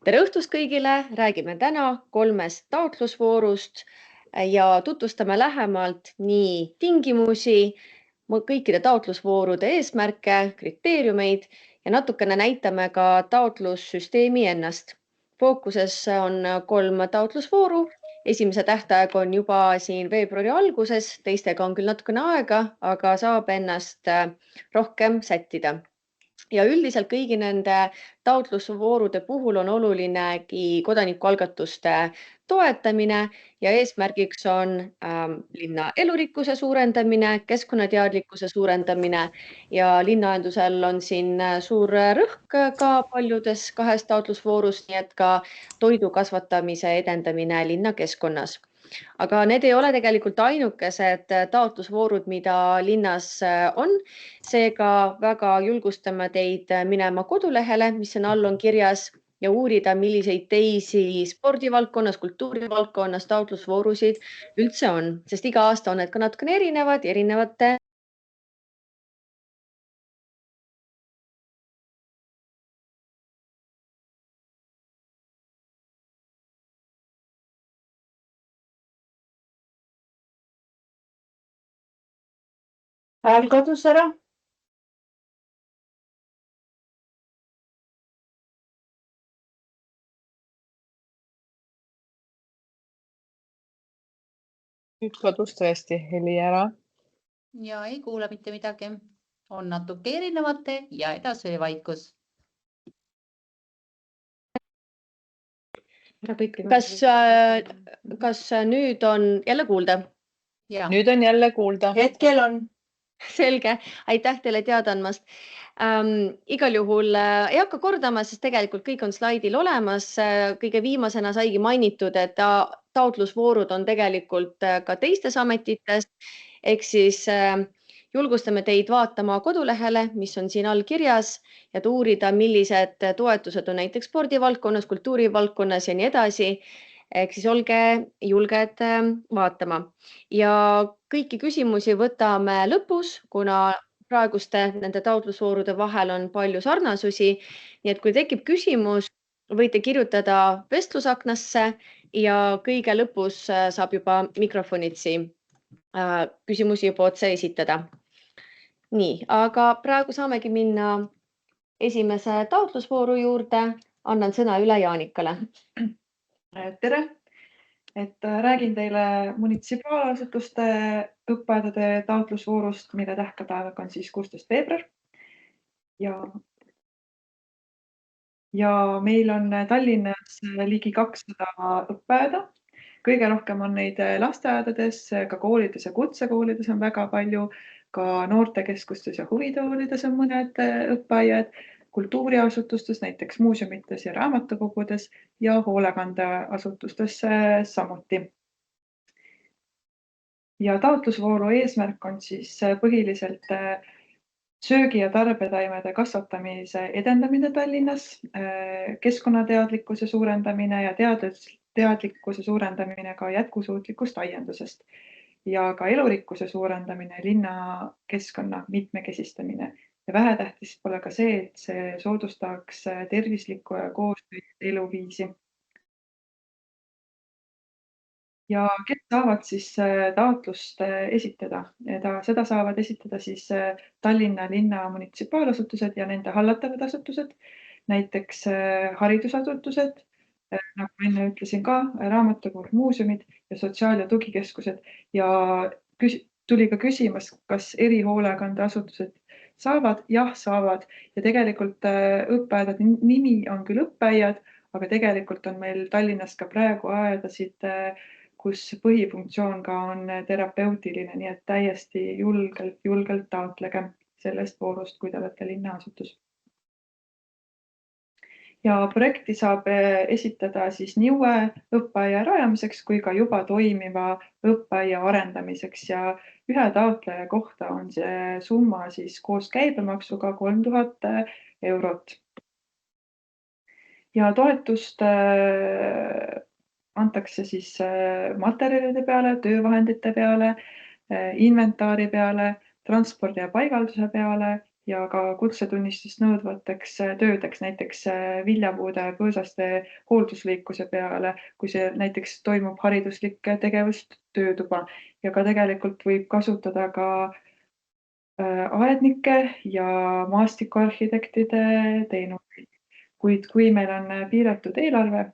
Tere õhtust kõigile! Räägime täna 3 taotlusvoorust ja tutvustame lähemalt nii tingimusi, kõikide taotlusvoorude eesmärke, kriteeriumeid ja natukene näitame ka taotlussüsteemi ennast. Fookuses on 3 taotlusvooru. Esimese tähtaeg on juba siin veebruari alguses, teistega on küll natukene aega, aga saab ennast rohkem sättida. Ja üldiselt kõigi nende taotlusvoorude puhul on olulinegi kodanikualgatuste toetamine ja eesmärgiks on linna elurikkuse suurendamine, keskkonnateadlikkuse suurendamine ja linnaühendusel on siin suur rõhk ka paljudes 2 taotlusvoorus, nii et ka toidu kasvatamise edendamine linnakeskkonnas. Aga need ei ole tegelikult ainukesed taotlusvoorud, mida linnas on. Seega väga julgustame teid minema kodulehele, mis siin all on kirjas ja uurida, milliseid teisi spordivaldkonnas, kultuurivaldkonnas taotlusvoorusid üldse on, sest iga aasta on need ka natukene erinevad ja erinevate Hääl kadus ära. Nüüd kadus tõesti heli ära. Ja ei kuule mitte midagi. On natuke erinevate ja edasi vaikus. Kas nüüd on jälle kuulda? Ja. Nüüd on jälle kuulda. Hetkel on. Selge, aitäh teile teada andmast. Igal juhul ei hakka kordama, sest tegelikult kõik on slaidil olemas. Kõige viimasena saigi mainitud, et taotlusvoorud on tegelikult ka teistes ametites. Ehk siis julgustame teid vaatama kodulehele, mis on siin all kirjas, et uurida, millised toetused on näiteks spordivaldkonnas, kultuurivaldkonnas ja nii edasi. Ehk siis olge julged vaatama. Ja kõiki küsimusi võtame lõpus, kuna praeguste nende taotlusvoorude vahel on palju sarnasusi. Nii et kui tekib küsimus, võite kirjutada vestlusaknasse ja kõige lõpus saab juba mikrofonitsi küsimusi juba otse esitada. Nii, aga praegu saamegi minna esimese taotlusvooru juurde. Annan sõna üle Jaanikale. Tere! Räägin teile munitsipaalasutuste õppeaedade taotlusvoorust, mille tähtaeg on siis 16. veebruar. Ja meil on Tallinnas ligi 200 õppeaeda. Kõige rohkem on neid lasteaedades, ka koolides ja kutsekoolides on väga palju, ka noortekeskustes ja huvitoolides on mõned õppeaiad, kultuuriasutustes, näiteks muuseumites ja raamatukogudes ja hoolekandeasutustes samuti. Ja taotlusvooru eesmärk on siis põhiliselt söögi- ja tarbetaimede kasvatamise edendamine Tallinnas, keskkonnateadlikkuse suurendamine ja teadlikkuse suurendamine ka jätkusuutlikust aiandusest ja ka elurikkuse suurendamine, linnakeskkonna mitmekesistamine. Ja vähetähtis pole ka see, et see soodustaks tervislikku ja koostööd eluviisi. Ja kes saavad siis taotlust esitada? Seda saavad esitada siis Tallinna linna munitsipaalasutused ja nende hallatavad asutused, näiteks haridusasutused, nagu enne ütlesin ka, raamatukogud, muuseumid ja sotsiaal- ja tugikeskused. Ja tuli ka küsimas, kas erihoolekandeasutused saavad? Jah, saavad. Ja tegelikult õppeaedade nimi on küll õppeaiad, aga tegelikult on meil Tallinnas ka praegu aedasid, kus põhifunktsioon ka on terapeutiline, nii et täiesti julgelt taotlege sellest voorust, kui te olete linnaasutus. Ja projekti saab esitada siis nii uue õppeaia rajamiseks kui ka juba toimiva õppeaia arendamiseks ja ühe taotleja kohta on see summa siis koos käibemaksuga 3000 eurot. Ja toetust antakse siis materjalide peale, töövahendite peale, inventaari peale, transpordi ja paigalduse peale ja ka kutsetunnistust nõudvateks töödeks, näiteks viljapuude põõsaste hooldusliikluse peale, kui see näiteks toimub hariduslik tegevus töötuba ja ka tegelikult võib kasutada ka aednike ja maastikuarhitektide teenuseid. Kuid kui meil on piiratud eelarve,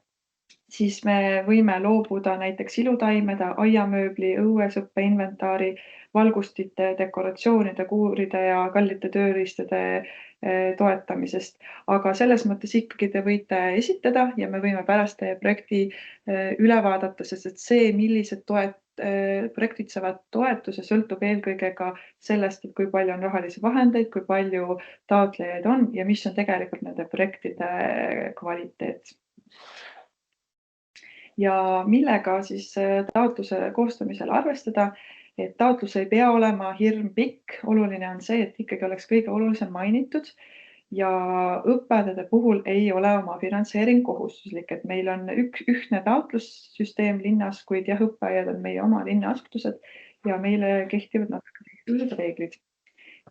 siis me võime loobuda näiteks ilutaimede, aiamööbli, õuesõppe inventaari, valgustite, dekoratsioonide, kuuride ja kallite tööriistade toetamisest. Aga selles mõttes ikkagi te võite esitada ja me võime pärast teie projekti üle vaadata, sest et see, millised projektid saavad toetuse, sõltub eelkõige ka sellest, et kui palju on rahalisi vahendeid, kui palju taotlejaid on ja mis on tegelikult nende projektide kvaliteet. Ja millega siis taotluse koostamisel arvestada, et taotlus ei pea olema hirm pikk, oluline on see, et ikkagi oleks kõige olulisem mainitud ja õppeaedade puhul ei ole omafinantseering kohustuslik, et meil on ühtne taotlussüsteem linnas, kuid jah, õppeaiad on meie oma linnaasutused ja meile kehtivad natuke teistsugused reeglid.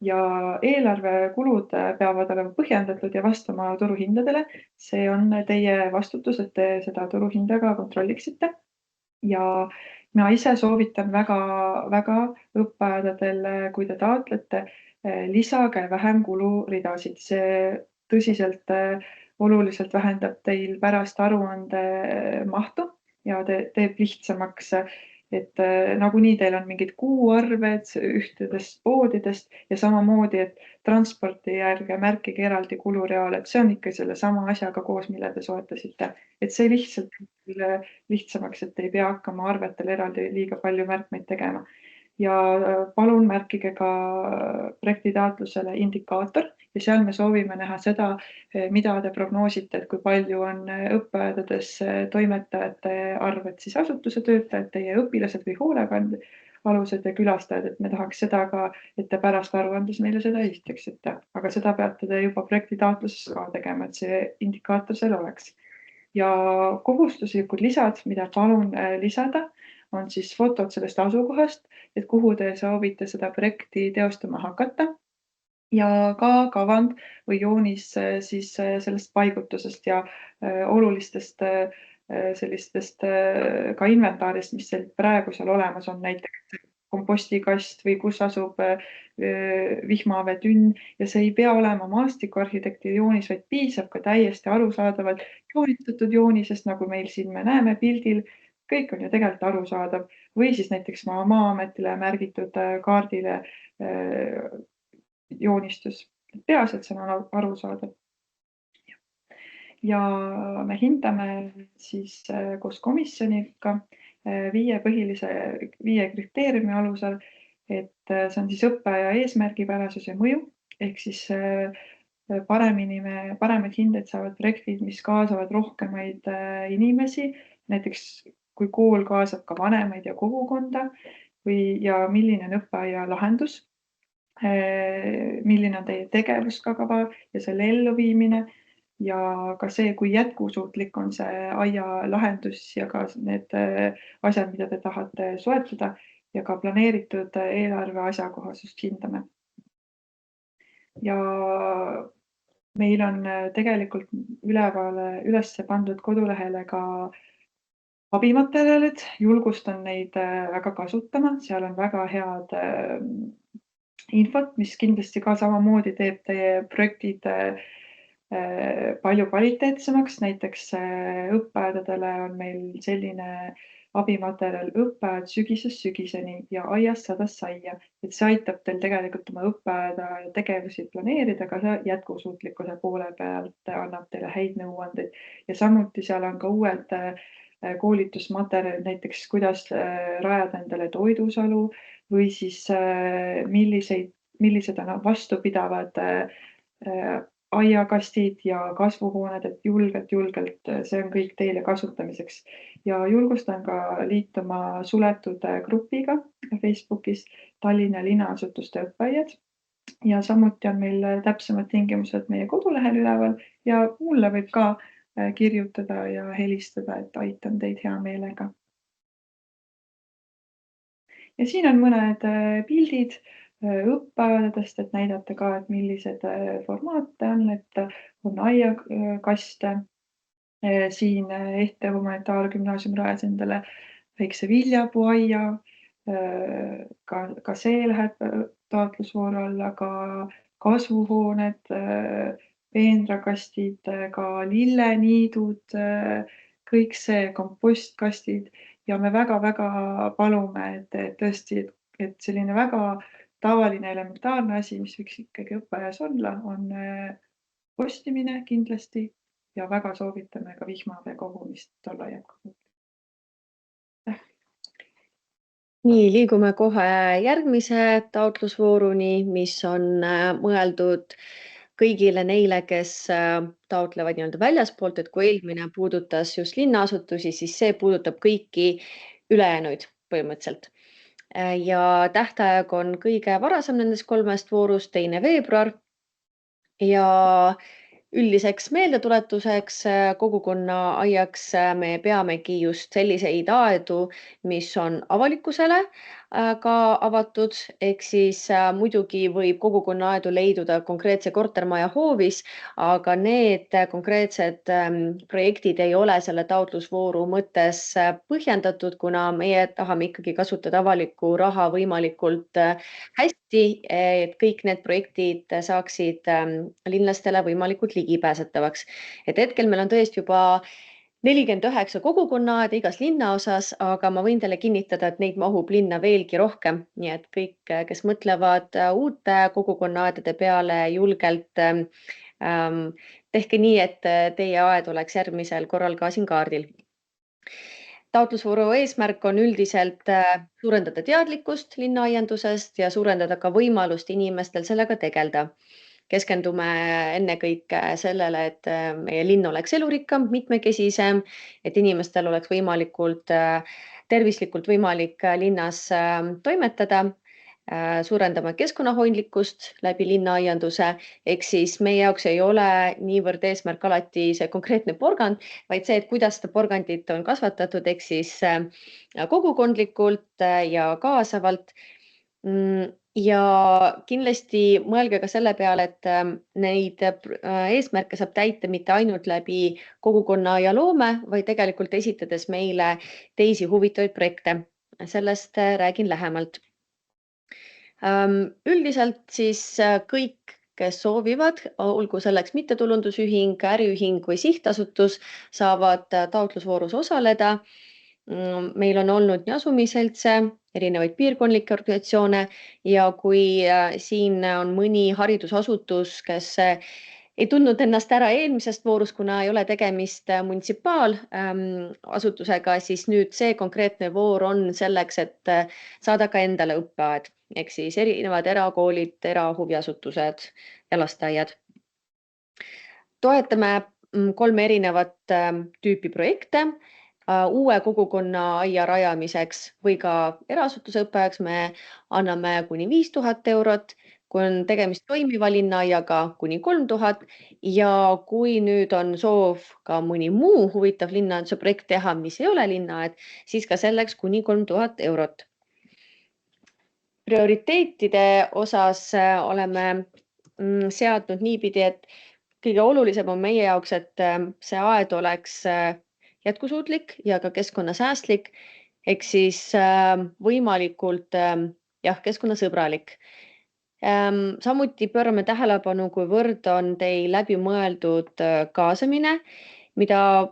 Ja eelarvekulud peavad olema põhjendatud ja vastama turuhindadele. See on teie vastutus, et te seda turuhinda ka kontrolliksite. Ja ma ise soovitan väga õppeaedadel, kui te taotlete, lisage vähem kuluridasid. See tõsiselt oluliselt vähendab teil pärast aruande mahtu ja teeb lihtsamaks, et nagunii teil on mingid kuuarved ühtedest poodidest ja samamoodi, et transporti ärge märkige eraldi kulureale, et see on ikka selle sama asjaga koos, mille te soetasite. Et see lihtsalt lihtsamaks, et ei pea hakkama arvetel eraldi liiga palju märkmeid tegema. Ja palun märkige ka projektitaotlusele indikaator ja seal me soovime näha seda, mida te prognoosite, et kui palju on õppeaedades toimetajate arv, et siis asutuse töötajad, teie õpilased või hoolekandealused ja külastajad, et me tahaks seda ka, et te pärast aruandes meile seda esitaksite, aga seda peate te juba projektitaotluses ka tegema, et see indikaator seal oleks. Ja kohustuslikud lisad, mida palun lisada, on siis fotod sellest asukohast, et kuhu te soovite seda projekti teostama hakata ja ka kavand või joonis siis sellest paigutusest ja olulistest sellistest ka inventaarist, mis praegu seal olemas on, näiteks kompostikast või kus asub vihmavetünn ja see ei pea olema maastikuarhitekti joonis, vaid piisab ka täiesti arusaadavalt joonistatud joonisest, nagu meil siin me näeme pildil, kõik on ju tegelikult arusaadav või siis näiteks Maa-ametile märgitud kaardile joonistus. Peas, et see on arusaadav. Ja me hindame siis koos komisjoniga 5 kriteeriumi alusel, et see on siis õppeaja eesmärgipärasus ja mõju, ehk siis paremaid hindeid saavad projektid, mis kaasavad rohkemaid inimesi, näiteks kui kool kaasab ka vanemaid ja kogukonda ja milline on õppeaia lahendus, milline on teie tegevuskava ja selle elluviimine ja ka see, kui jätkusuutlik on see aia lahendus ja ka need asjad, mida te tahate soetada ja ka planeeritud eelarve asjakohasust hindame. Ja meil on tegelikult üles pandud kodulehele ka abimaterjalid, julgustan neid väga kasutama, seal on väga head infot, mis kindlasti ka samamoodi teeb teie projektid palju kvaliteetsemaks, näiteks õppeaedadele on meil selline abimaterjal õppeaed sügisest sügiseni ja aiast sadas saia, et see aitab teil tegelikult oma õppeaeda tegevusi planeerida, ka jätkusuutlikkuse poole pealt annab teile häid nõuandeid ja samuti seal on ka uued koolitusmaterjalid, näiteks kuidas rajada endale toidusalu või siis millised on vastupidavad aiakastid ja kasvuhooned, et julgelt, see on kõik teile kasutamiseks. Ja julgustan ka liituma suletud grupiga Facebookis Tallinna linnaasutuste õppeaiad ja samuti on meil täpsemad tingimused meie kodulehel üleval ja mulle võib ka kirjutada ja helistada, et aitan teid hea meelega. Ja siin on mõned pildid, õppeaedadest, et näidata ka, et millised formaate on, et on aiakaste. Siin Ehte humanitaargümnaasium rajas endale väikse viljapuuaia. Ka see läheb taotlusvooru alla, ka kasvuhooned, peenrakastid, ka lilleniidud, kõik see kompostkastid ja me väga-väga palume, et tõesti, et selline väga tavaline elementaarne asi, mis võiks ikkagi õppeaias olla, on postimine kindlasti ja väga soovitame ka vihmavee kogumist tollaaiakogul. Nii, liigume kohe järgmise taotlusvooruni, mis on mõeldud kõigile neile, kes taotlevad nii-öelda väljaspoolt, et kui eelmine puudutas just linnaasutusi, siis see puudutab kõiki ülejäänuid põhimõtteliselt. Ja tähtaeg on kõige varasem nendest 3 voorust, 2. veebruar. Ja üldiseks meeldetuletuseks kogukonna aiaks me peamegi just selliseid aedu, mis on avalikkusele ka avatud, ehk siis muidugi võib kogukonna aedu leiduda konkreetse kortermaja hoovis, aga need konkreetsed projektid ei ole selle taotlusvooru mõttes põhjendatud, kuna meie tahame ikkagi kasutada avalikku raha võimalikult hästi, et kõik need projektid saaksid linlastele võimalikult ligipääsetavaks. Et hetkel meil on tõesti juba 49 kogukonnaaeda igas linnaosas, aga ma võin teile kinnitada, et neid mahub linna veelgi rohkem. Nii et kõik, kes mõtlevad uute kogukonnaaedade peale julgelt, tehke nii, et teie aed oleks järgmisel korral ka siin kaardil. Taotlusvooru eesmärk on üldiselt suurendada teadlikkust linnaaiandusest ja suurendada ka võimalust inimestel sellega tegelda. Keskendume ennekõike sellele, et meie linn oleks elurikkam, mitmekesisem, et inimestel oleks võimalikult tervislikult võimalik linnas toimetada, suurendame keskkonnahoidlikkust läbi linnaaianduse, ehk siis meie jaoks ei ole niivõrd eesmärk alati see konkreetne porgand, vaid see, et kuidas seda porgandit on kasvatatud, ehk siis kogukondlikult ja kaasavalt. Ja kindlasti mõelge ka selle peale, et neid eesmärke saab täita mitte ainult läbi kogukonna ja loome, vaid tegelikult esitades meile teisi huvitavaid projekte. Sellest räägin lähemalt. Üldiselt siis kõik, kes soovivad, olgu selleks mittetulundusühing, äriühing või sihtasutus, saavad taotlusvoorus osaleda. Meil on olnud nii asumiseltse, erinevaid piirkondlikke organisatsioone ja kui siin on mõni haridusasutus, kes ei tundnud ennast ära eelmisest voorust, kuna ei ole tegemist munitsipaalasutusega, siis nüüd see konkreetne voor on selleks, et saada ka endale õppeaed, ehk siis erinevad erakoolid, erahuviasutused ja lasteaiad. Toetame 3 erinevat tüüpi projekte. Uue kogukonna aia rajamiseks või ka eraasutuse õppeajaks me anname kuni 5000 eurot, kui on tegemist toimiva linnaaiaga kuni 3000 ja kui nüüd on soov ka mõni muu huvitav linnaaianduse projekt teha, mis ei ole linnaaed, siis ka selleks kuni 3000 eurot. Prioriteetide osas oleme seadnud niipidi, et kõige olulisem on meie jaoks, et see aed oleks jätkusuutlik ja ka keskkonnasäästlik, ehk siis võimalikult keskkonnasõbralik. Samuti pöörame tähelepanu, kuivõrd on teil läbi mõeldud kaasamine, mida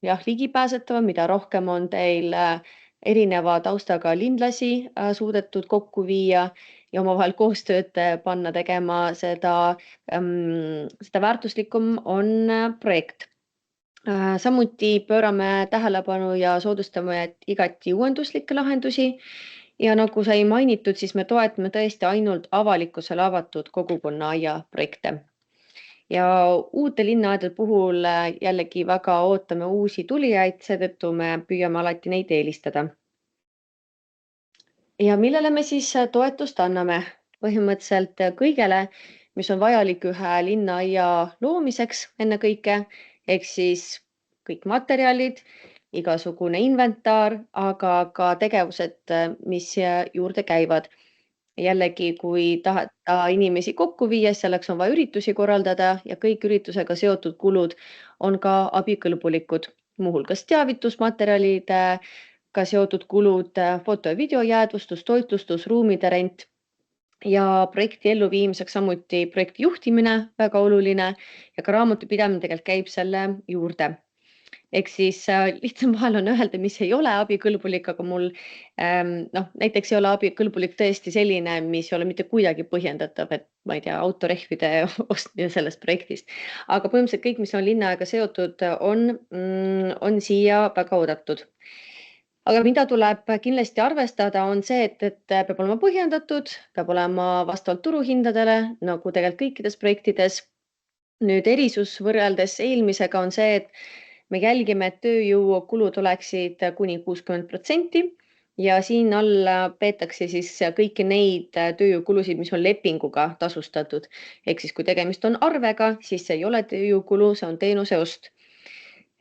ligipääsetavam, mida rohkem on teil erineva taustaga linlasi suudetud kokku viia ja omavahel koostööd panna tegema, seda väärtuslikum on projekt. Samuti pöörame tähelepanu ja soodustame igati uuenduslikke lahendusi ja nagu sai mainitud, siis me toetame tõesti ainult avalikkusele avatud kogukonnaaia projekte. Ja uute linnaaedade puhul jällegi väga ootame uusi tulijaid, seetõttu me püüame alati neid eelistada. Ja millele me siis toetust anname? Põhimõtteliselt kõigele, mis on vajalik ühe linnaaia loomiseks ennekõike, ehk siis kõik materjalid, igasugune inventaar, aga ka tegevused, mis juurde käivad. Jällegi, kui tahata inimesi kokku viia, selleks on vaja üritusi korraldada ja kõik üritusega seotud kulud on ka abikõlbulikud, muuhulgas teavitusmaterjalidega seotud kulud, foto- ja videojäädvustus, toitlustus, ruumide rent ja projekti elluviimiseks samuti projekti juhtimine väga oluline ja ka raamatupidamine tegelikult käib selle juurde. Ehk siis lihtsam vahel on öelda, mis ei ole abikõlbulik, aga mul näiteks ei ole abikõlbulik tõesti selline, mis ei ole mitte kuidagi põhjendatav, et ma ei tea, autorehvide ostmine sellest projektist. Aga põhimõtteliselt kõik, mis on linnaaega seotud, on siia väga oodatud. Aga mida tuleb kindlasti arvestada, on see, et peab olema põhjendatud, peab olema vastavalt turuhindadele, nagu tegelikult kõikides projektides. Nüüd erisus võrreldes eelmisega on see, et me jälgime, et tööjõukulud oleksid kuni 60% ja siin all peetakse siis kõiki neid tööjõukulusid, mis on lepinguga tasustatud. Ehk siis, kui tegemist on arvega, siis see ei ole tööjõukulu, see on teenuse ost.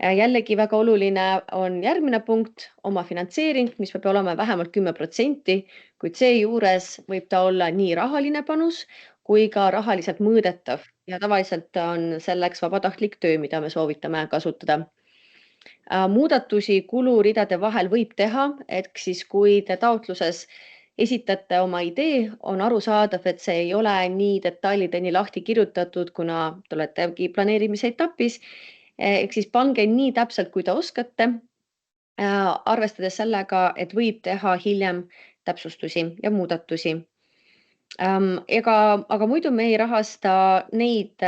Jällegi väga oluline on järgmine punkt, oma finantseering, mis peab olema vähemalt 10%, kuid seejuures võib ta olla nii rahaline panus kui ka rahaliselt mõõdetav ja tavaliselt on selleks vabatahtlik töö, mida me soovitame kasutada. Muudatusi kuluridade vahel võib teha, ehk siis kui te taotluses esitate oma idee, on arusaadav, et see ei ole nii detailideni lahti kirjutatud, kuna te oletegi planeerimise etapis. Ehk siis pange nii täpselt, kui te oskate, arvestades sellega, et võib teha hiljem täpsustusi ja muudatusi. Aga muidu me ei rahasta neid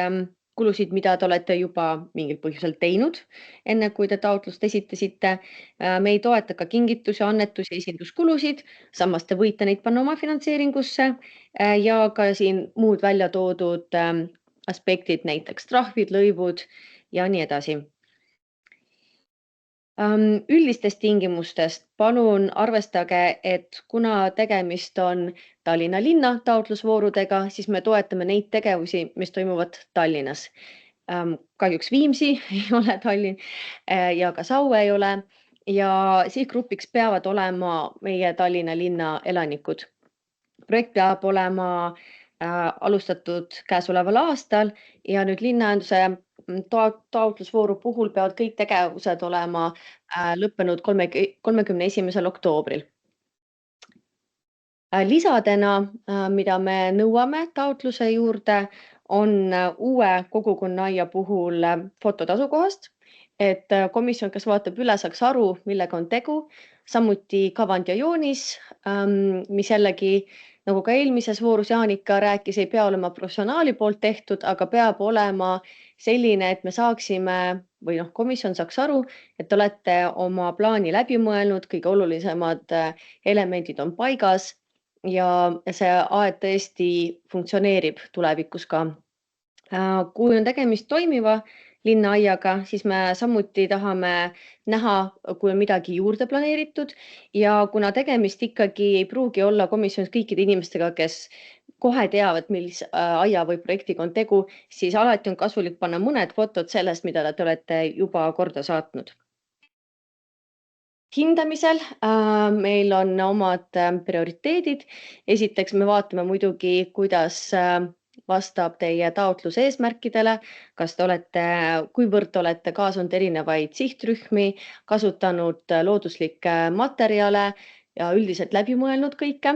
kulusid, mida te olete juba mingil põhjusel teinud, enne kui te taotlust esitasite. Me ei toeta ka kingitusi, annetusi, esinduskulusid, samas te võite neid panna oma finantseeringusse ja ka siin muud välja toodud aspektid, näiteks trahvid, lõivud ja nii edasi. Üldistest tingimustest palun arvestage, et kuna tegemist on Tallinna linna taotlusvoorudega, siis me toetame neid tegevusi, mis toimuvad Tallinnas. Kahjuks Viimsi ei ole Tallinn ja ka Saue ei ole ja sihtgrupiks peavad olema meie Tallinna linna elanikud. Projekt peab olema alustatud käesoleval aastal ja nüüd linnaühenduse taotlusvooru puhul peavad kõik tegevused olema lõppenud 31. oktoobril. Lisadena, mida me nõuame taotluse juurde, on uue kogukonnaaia puhul fototasu kohast, et komisjon, kes vaatab üle, saaks aru, millega on tegu. Samuti kavand ja joonis, mis jällegi nagu ka eelmises voorus Jaanika rääkis, ei pea olema professionaali poolt tehtud, aga peab olema selline, et me saaksime või komisjon saaks aru, et olete oma plaani läbi mõelnud, kõige olulisemad elemendid on paigas ja see aed tõesti funktsioneerib tulevikus ka. Kui on tegemist toimiva linnaaiaga, siis me samuti tahame näha, kui on midagi juurde planeeritud ja kuna tegemist ikkagi ei pruugi olla komisjonis kõikide inimestega, kes kohe teavad, millise aia või projektiga on tegu, siis alati on kasulik panna mõned fotod sellest, mida te olete juba korda saatnud. Hindamisel meil on omad prioriteedid. Esiteks me vaatame muidugi, kuidas vastab teie taotluse eesmärkidele, kuivõrd olete kaasanud erinevaid sihtrühmi, kasutanud looduslikke materjale ja üldiselt läbi mõelnud kõike.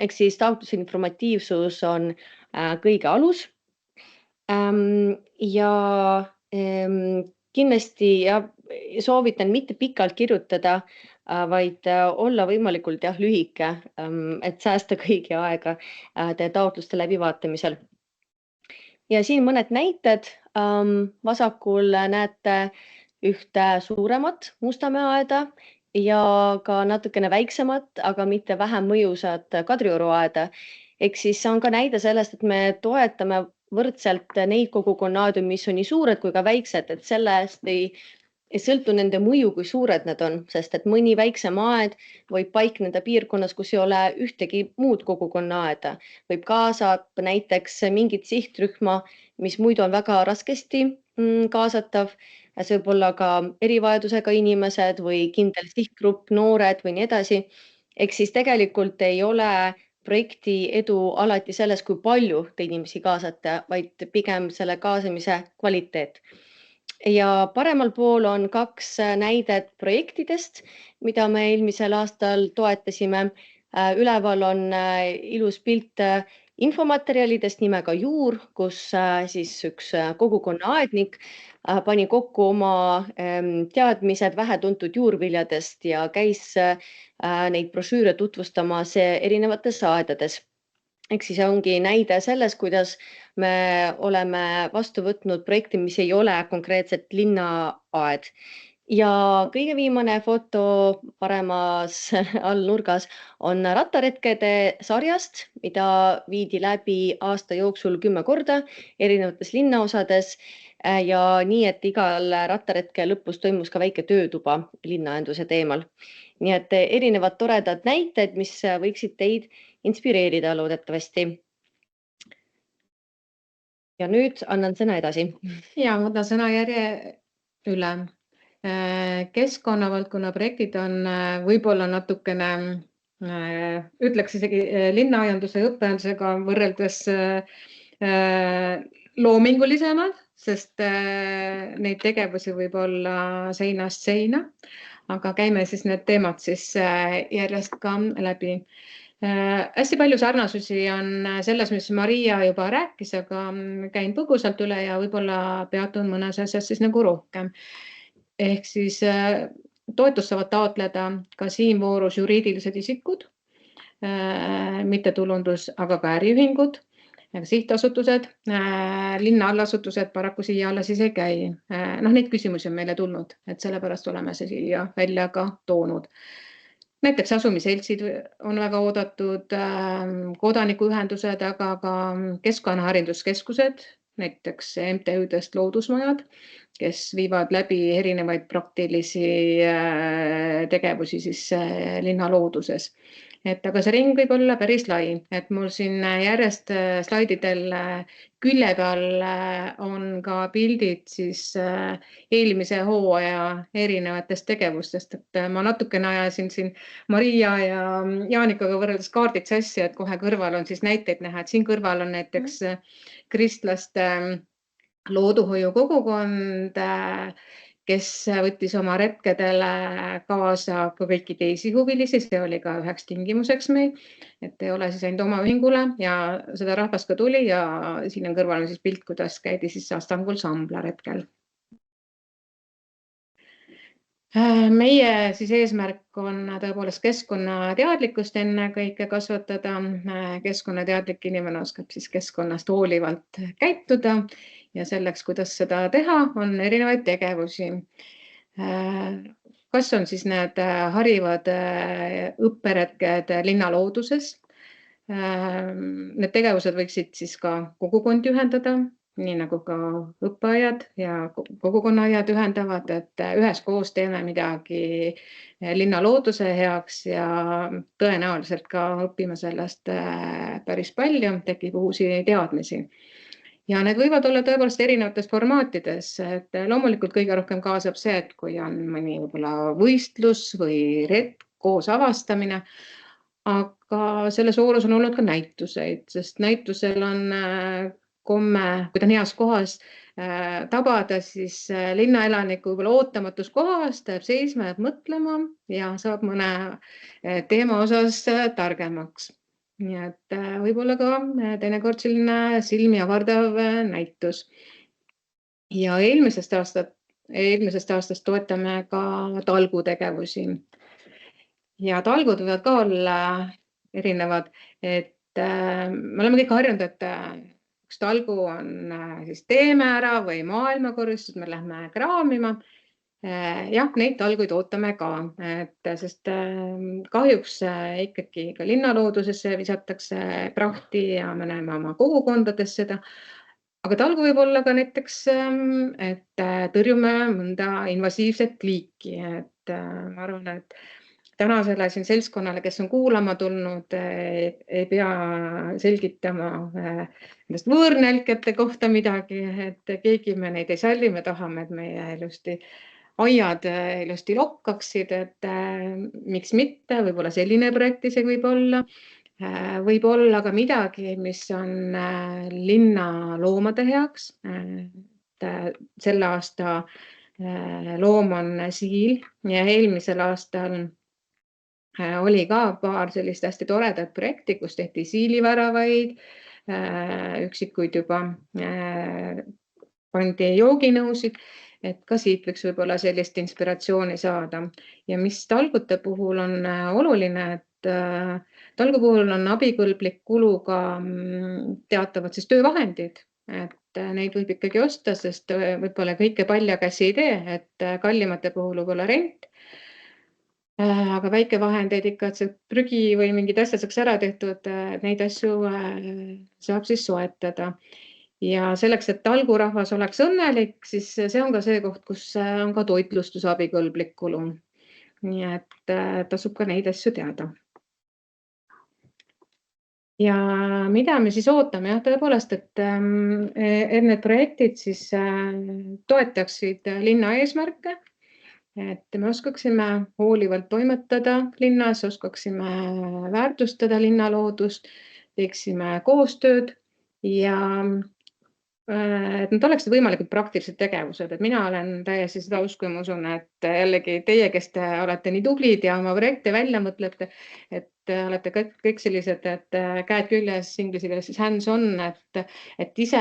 Ehk siis taotluse informatiivsus on kõige alus. Ja kindlasti soovitan mitte pikalt kirjutada, vaid olla võimalikult lühike, et säästa kõigi aega teie taotluste läbivaatamisel. Ja siin mõned näited. Vasakul näete ühte suuremat Mustamäe aeda ja ka natukene väiksemat, aga mitte vähem mõjusat Kadrioru aeda. Ehk siis see on ka näide sellest, et me toetame võrdselt neid kogukonnaaedu, mis on nii suured kui ka väiksed, et sellest ei sõltu nende mõju, kui suured need on, sest et mõni väiksem aed võib paikneda piirkonnas, kus ei ole ühtegi muud kogukonnaaeda. Võib kaasata näiteks mingit sihtrühma, mis muidu on väga raskesti kaasatav. See võib olla ka erivajadusega inimesed või kindel sihtgrupp, noored või nii edasi. Ehk siis tegelikult ei ole projekti edu alati selles, kui palju te inimesi kaasate, vaid pigem selle kaasamise kvaliteet. Ja paremal pool on 2 näidet projektidest, mida me eelmisel aastal toetasime. Üleval on ilus pilt infomaterjalidest nimega Juur, kus siis üks kogukonna aednik pani kokku oma teadmised vähetuntud juurviljadest ja käis neid brošüüre tutvustamas erinevates aedades. Ehk siis ongi näide selles, kuidas me oleme vastu võtnud projekti, mis ei ole konkreetselt linnaaed. Ja kõige viimane foto paremas all nurgas on rattaretkede sarjast, mida viidi läbi aasta jooksul 10 korda erinevates linnaosades ja nii, et igal rattaretke lõpus toimus ka väike töötuba linnaenduse teemal. Nii et erinevad toredad näited, mis võiksid teid inspireerida loodetavasti. Ja nüüd annan sõna edasi. Ja võtan sõnajärje üle. Keskkonnavaldkonna projektid on võib-olla natukene, ütleks isegi linnaaianduse õppeaiandusega võrreldes loomingulisemad, sest neid tegevusi võib olla seinast seina, aga käime siis need teemad siis järjest ka läbi. Hästi palju sarnasusi on selles, mis Maria juba rääkis, aga käin põgusalt üle ja võib-olla peatun mõnes asjas siis nagu rohkem. Ehk siis toetust saavad taotleda ka siin voorus juriidilised isikud, mittetulundus, aga ka äriühingud, sihtasutused, linna allasutused paraku siia alla siis ei käi. Neid küsimusi on meile tulnud, et sellepärast oleme see siia välja ka toonud. Näiteks asumiseltsid on väga oodatud, kodanikuühendused, aga ka keskkonnahariduskeskused, näiteks MTÜ-dest loodusmajad, kes viivad läbi erinevaid praktilisi tegevusi siis linna looduses. Aga see ring võib olla päris lai, et mul siin järjest slaididel külje peal on ka pildid siis eelmise hooaja erinevatest tegevustest, et ma natukene ajasin siin Maria ja Jaanikaga võrreldes kaardid sassi, et kohe kõrval on siis näiteid näha, et siin kõrval on näiteks kristlaste looduhoiu kogukond, kes võttis oma retkedele kaasa ka kõiki teisi huvilisi, see oli ka üheks tingimuseks meil, et ei ole siis ainult oma ühingule ja seda rahvast ka tuli ja siin on kõrval siis pilt, kuidas käidi siis Astangul Sambla retkel. Meie siis eesmärk on tõepoolest keskkonnateadlikkust ennekõike kasvatada. Keskkonnateadlik inimene oskab siis keskkonnast hoolivalt käituda ja selleks, kuidas seda teha, on erinevaid tegevusi. Kas on siis need harivad õpperetked linnalooduses? Need tegevused võiksid siis ka kogukondi ühendada, nii nagu ka õppeaiad ja kogukonnaaiad ühendavad, et üheskoos teeme midagi linnalooduse heaks ja tõenäoliselt ka õpime sellest päris palju, tekib uusi teadmisi. Ja need võivad olla tõepoolest erinevates formaatides, et loomulikult kõige rohkem kaasab see, et kui on mõni võib-olla võistlus või retk, koos avastamine, aga selles voorus on olnud ka näituseid, sest näitusel on komme, kui ta on heas kohas, tabada siis linnaelaniku võib-olla ootamatus kohas, ta jääb seisma, jääb mõtlema ja saab mõne teema osas targemaks. Nii et võib-olla ka teinekord selline silmi avardav näitus. Ja eelmisest aastast toetame ka talgutegevusi. Ja talgud võivad ka olla erinevad, et me oleme kõik harjunud, et üks talgu on siis teeme ära või maailmakoristus, me lähme kraamima. Jah, neid talguid ootame ka, sest kahjuks ikkagi ka linnaloodusesse visatakse prahti ja me näeme oma kogukondades seda. Aga talgu võib olla ka näiteks, et tõrjume mõnda invasiivset liiki. Et ma arvan, et tänasele siin seltskonnale, kes on kuulama tulnud, ei pea selgitama nendest võõrnälkete kohta midagi, et keegi me neid ei salli, me tahame, et meie ilusti aiad ilusti lokkaksid, et miks mitte, võib-olla selline projekt isegi võib olla. Võib olla ka midagi, mis on linna loomade heaks. Sel aasta loom on siil ja eelmisel aastal oli ka paar sellist hästi toredat projekti, kus tehti siiliväravaid, üksikuid juba pandi jooginõusid, et ka siit võiks võib-olla sellist inspiratsiooni saada. Ja mis talgute puhul on oluline, et talgu puhul on abikõlblik kulu ka teatavad siis töövahendid, et neid võib ikkagi osta, sest võib-olla kõike paljakäsi ei tee, et kallimate puhul võib olla rent, aga väikevahendeid ikka, et see prügi või mingid asjad saaks ära tehtud, neid asju saab siis soetada. Ja selleks, et talgurahvas oleks õnnelik, siis see on ka see koht, kus on ka toitlustus abikõlblik kulu. Nii et tasub ka neid asju teada. Ja mida me siis ootame? Jah, tõepoolest, et need projektid siis toetaksid linna eesmärke, et me oskaksime hoolivalt toimetada linnas, oskaksime väärtustada linnaloodust, teeksime koostööd ja et nad oleksid võimalikult praktilised tegevused, et mina olen täiesti seda usku ja ma usun, et jällegi teie, kes te olete nii tublid ja oma projekte välja mõtlete, et olete kõik sellised, et käed küljes, inglise keeles siis hands on, et ise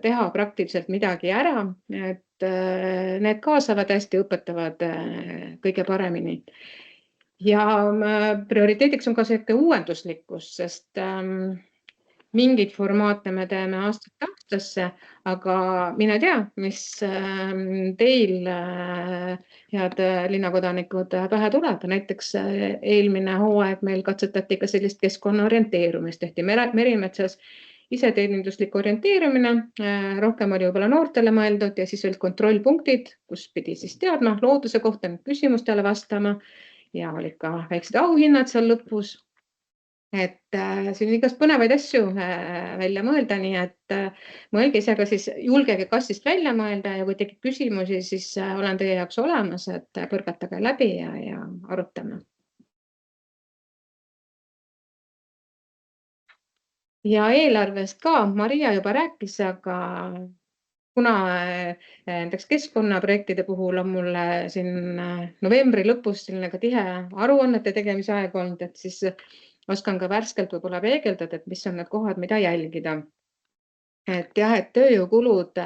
teha praktiliselt midagi ära, et need kaasavad hästi, õpetavad kõige paremini. Ja prioriteediks on ka see uuenduslikkus, sest mingid formaate me teeme aastast aastasse, aga mine tea, mis teil, head linnakodanikud, pähe tuleb. Näiteks eelmine hooaeg meil katsetati ka sellist keskkonna orienteerumist, tehti Merimetsas iseteeninduslik orienteerumine, rohkem oli võib-olla noortele mõeldud ja siis olid kontrollpunktid, kus pidi siis teadma looduse kohta küsimustele vastama ja olid ka väiksed auhinnad seal lõpus. Et siin on igast põnevaid asju välja mõelda, nii et mõelge ise ka siis, julgege kastist välja mõelda ja kui tekib küsimusi, siis olen teie jaoks olemas, et põrgatage läbi ja arutame. Ja eelarvest ka Maria juba rääkis, aga kuna näiteks keskkonnaprojektide puhul on mulle siin novembri lõpus selline ka tihe aruannete tegemise aeg olnud, et siis oskan ka värskelt võib-olla peegeldada, et mis on need kohad, mida jälgida. Et jah, et tööjõukulud,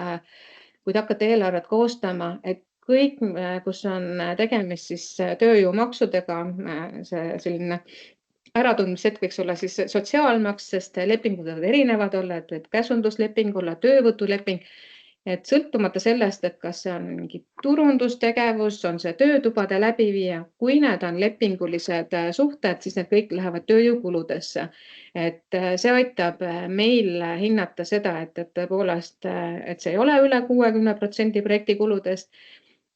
kui te hakkate eelarvet koostama, et kõik, kus on tegemist siis tööjõumaksudega, see selline äratundmishetk võiks olla siis sotsiaalmaks, sest lepingud võivad erinevad olla, et võib käsundusleping olla, töövõtuleping. Et sõltumata sellest, et kas see on mingi turundustegevus, on see töötubade läbiviija, kui need on lepingulised suhted, siis need kõik lähevad tööjõukuludesse. Et see aitab meil hinnata seda, et tõepoolest, et see ei ole üle 60% projekti kuludest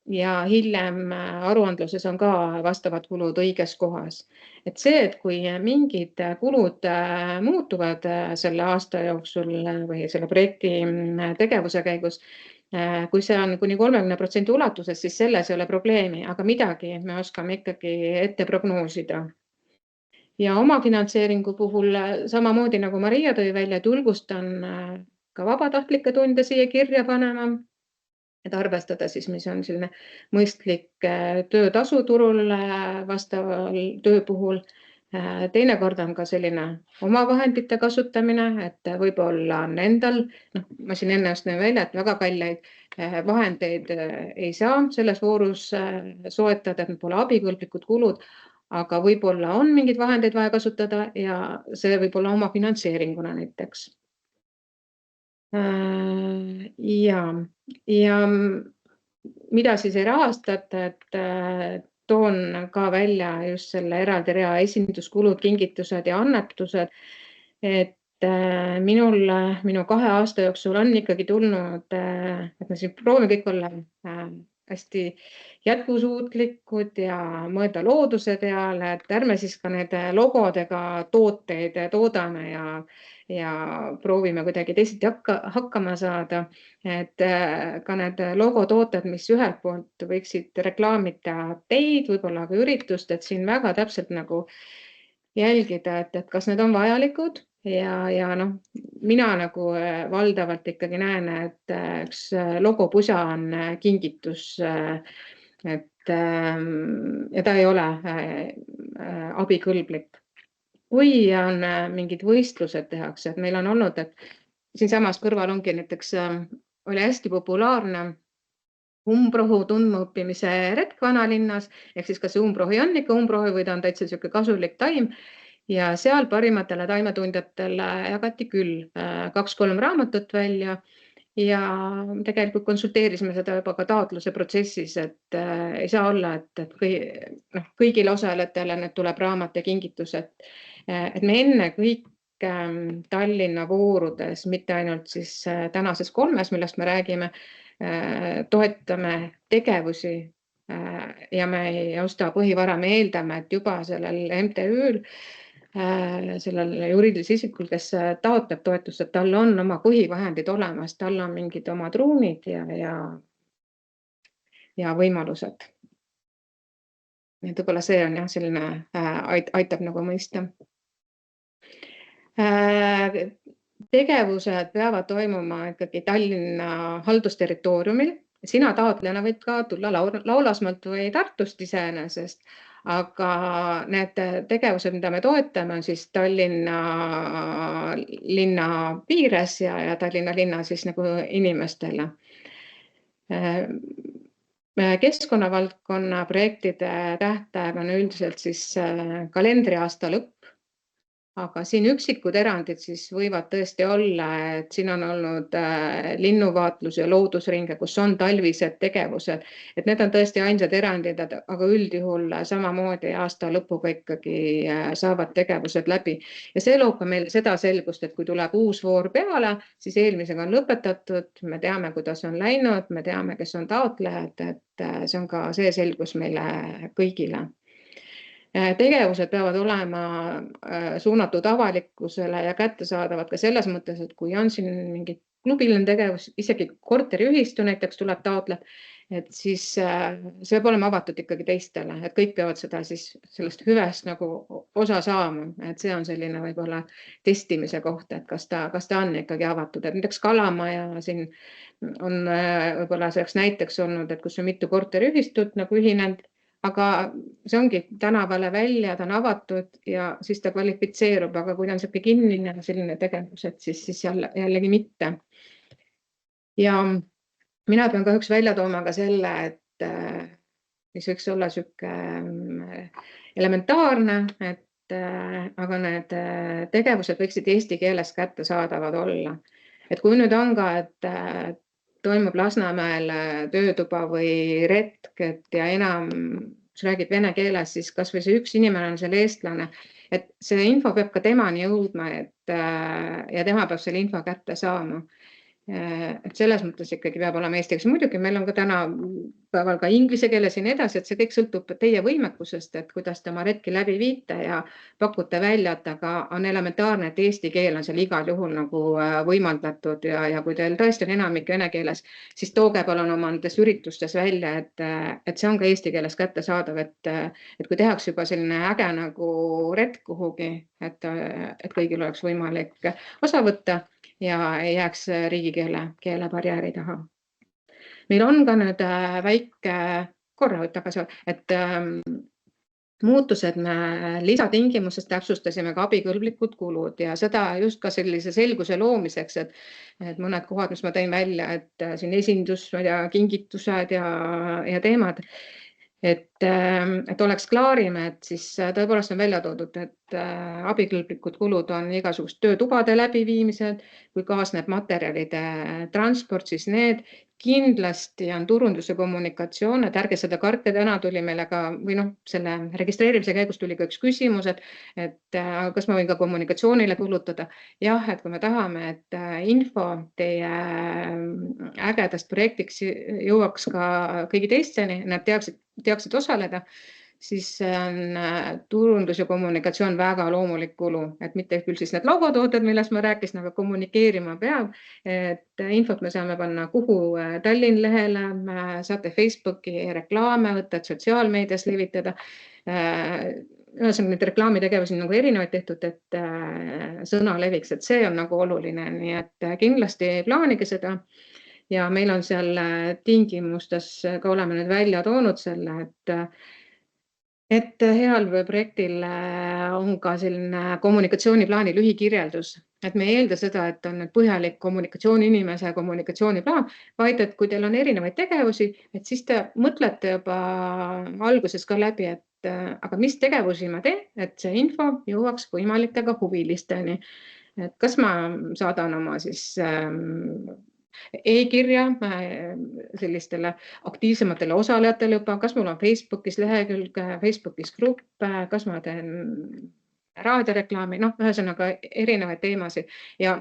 ja hiljem aruandluses on ka vastavad kulud õiges kohas. Et see, et kui mingid kulud muutuvad selle aasta jooksul või selle projekti tegevuse käigus, kui see on kuni 30% ulatuses, siis selles ei ole probleemi, aga midagi me oskame ikkagi ette prognoosida. Ja oma finantseeringu puhul samamoodi nagu Maria tõi välja, et julgustan ka vabatahtlikke tunde siia kirja panema, et arvestada siis, mis on selline mõistlik töötasu turul vastaval töö puhul. Teinekord on ka selline omavahendite kasutamine, et võib-olla on endal, ma siin enne just näen välja, et väga kalleid vahendeid ei saa selles voorus soetada, et need pole abikõlblikud kulud, aga võib-olla on mingeid vahendeid vaja kasutada ja see võib olla oma finantseeringuna näiteks. Ja mida siis ei rahastata, et toon ka välja just selle eraldi rea esinduskulud, kingitused ja annetused, et minu 2 aasta jooksul on ikkagi tulnud, et me siin proovime kõik olla hästi jätkusuutlikud ja mõelda looduse peale, et ärme siis ka need logodega tooteid toodame ja proovime kuidagi teisiti hakkama saada, et ka need logotooted, mis ühelt poolt võiksid reklaamida teid, võib-olla ka üritust, et siin väga täpselt nagu jälgida, et kas need on vajalikud ja noh, mina nagu valdavalt ikkagi näen, et üks logopusa on kingitus, et ja ta ei ole abikõlblik. Kui on mingid võistlused tehakse, et meil on olnud, et siinsamas kõrval ongi näiteks oli hästi populaarne umbrohu tundmaõppimise retk vanalinnas, ehk siis kas see umbrohi on ikka umbrohi või ta on täitsa siuke kasulik taim ja seal parimatele taimetundjatele jagati küll 2-3 raamatut välja ja tegelikult konsulteerisime seda juba ka taotluse protsessis, et ei saa olla, et kõigile osalejatele need tuleb raamat ja kingitused, et me enne kõik Tallinna voorudes, mitte ainult siis tänases 3, millest me räägime, toetame tegevusi ja me ei osta põhivara, me eeldame, et juba sellel MTÜ-l, sellel juriidilisel isikul, kes taotleb toetust, et tal on oma põhivahendid olemas, tal on mingid omad ruumid ja võimalused. Et võib-olla see on jah, selline aitab nagu mõista. Tegevused peavad toimuma ikkagi Tallinna haldusterritooriumil. Sina taotlejana võid ka tulla Laulasmaalt või Tartust iseenesest, aga need tegevused, mida me toetame, on siis Tallinna linna piires ja Tallinna linna siis nagu inimestele. Keskkonnavaldkonna projektide tähtaeg on üldiselt siis kalendriaasta lõpp. Aga siin üksikud erandid siis võivad tõesti olla, et siin on olnud linnuvaatlus ja loodusringe, kus on talvised tegevused, et need on tõesti ainsad erandid, aga üldjuhul samamoodi aasta lõpuga ikkagi saavad tegevused läbi. Ja see loob ka meil seda selgust, et kui tuleb uus voor peale, siis eelmisega on lõpetatud, me teame, kuidas on läinud, me teame, kes on taotlejad, et see on ka see selgus meile kõigile. Tegevused peavad olema suunatud avalikkusele ja kättesaadavad ka selles mõttes, et kui on siin mingi klubiline tegevus, isegi korteriühistu näiteks tuleb taotleb, et siis see peab olema avatud ikkagi teistele, et kõik peavad seda siis sellest hüvest nagu osa saama, et see on selline võib-olla testimise koht, et kas ta on ikkagi avatud, et näiteks Kalamaja siin on võib-olla selleks näiteks olnud, et kus on mitu korteriühistut nagu ühinenud, aga see ongi tänavale välja, ta on avatud ja siis ta kvalifitseerub, aga kui ta on selline kinnine selline tegevus, et siis jällegi mitte. Ja mina pean kahjuks välja tooma ka selle, et mis võiks olla selline elementaarne, aga need tegevused võiksid eesti keeles kättesaadavad olla. Et kui nüüd on ka, et toimub Lasnamäel töötuba või retk, ja enam räägib vene keeles, siis kas või see üks inimene on selle eestlane, et see info peab ka temani jõudma, ja tema peab selle info kätte saama. Et selles mõttes ikkagi peab olema eesti keeles. Muidugi meil on ka tänapäeval ka inglise keeles ja nii edasi, et see kõik sõltub teie võimekusest, et kuidas te oma retki läbi viite ja pakute välja, aga on elementaarne, et eesti keel on seal igal juhul nagu võimaldatud ja kui teil tõesti on enamik vene keeles, siis tooge palun oma nendes üritustes välja, et see on ka eesti keeles kättesaadav, et kui tehakse juba selline äge nagu retk kuhugi, et kõigil oleks võimalik osa võtta ja ei jääks riigikeele barjääri taha. Meil on ka nüüd väike korra tagasi, et muutused me lisatingimusest täpsustasime ka abikõlblikud kulud ja seda just ka sellise selguse loomiseks, et mõned kohad, mis ma tõin välja, et siin esindus, kingitused ja teemad, et oleks klaarime, et siis tõepoolest on välja toodud, et abikõlblikud kulud on igasugust töötubade läbiviimised, kui kaasneb materjalide transport, siis need kindlasti on turundus ja kommunikatsioon, et ärge seda karke, täna tuli meile ka, või selle registreerimise käigus tuli ka üks küsimus, et kas ma võin ka kommunikatsioonile kulutada. Jah, et kui me tahame, et info teie ägedast projektiks jõuaks ka kõigi teisteni, nad teaksid osaleda, siis on turundus ja kommunikatsioon väga loomulik kulu, et mitte küll siis need laugotooted, millest ma rääkisin, aga kommunikeerima peab, et infot me saame panna kuhu Tallinn lehele, saate Facebooki reklaame võtta, et sotsiaalmeedias levitada. ühesõnaga neid reklaamitegevusi on nagu erinevaid tehtud, et sõna leviks, et see on nagu oluline, nii et kindlasti plaanige seda. Ja meil on seal tingimustes ka oleme nüüd välja toonud selle, et heal projektil on ka selline kommunikatsiooniplaani lühikirjeldus, et me ei eelda seda, et on nüüd põhjalik kommunikatsiooniinimese kommunikatsiooniplaan, vaid et kui teil on erinevaid tegevusi, et siis te mõtlete juba alguses ka läbi, et aga mis tegevusi ma teen, et see info jõuaks võimalike ka huvilisteni. Et kas ma saadan oma siis e-kirja sellistele aktiivsematele osalejatele juba, kas mul on Facebookis lehekülg, Facebookis grupp, kas ma teen raadioreklaami, ühesõnaga erinevaid teemasid ja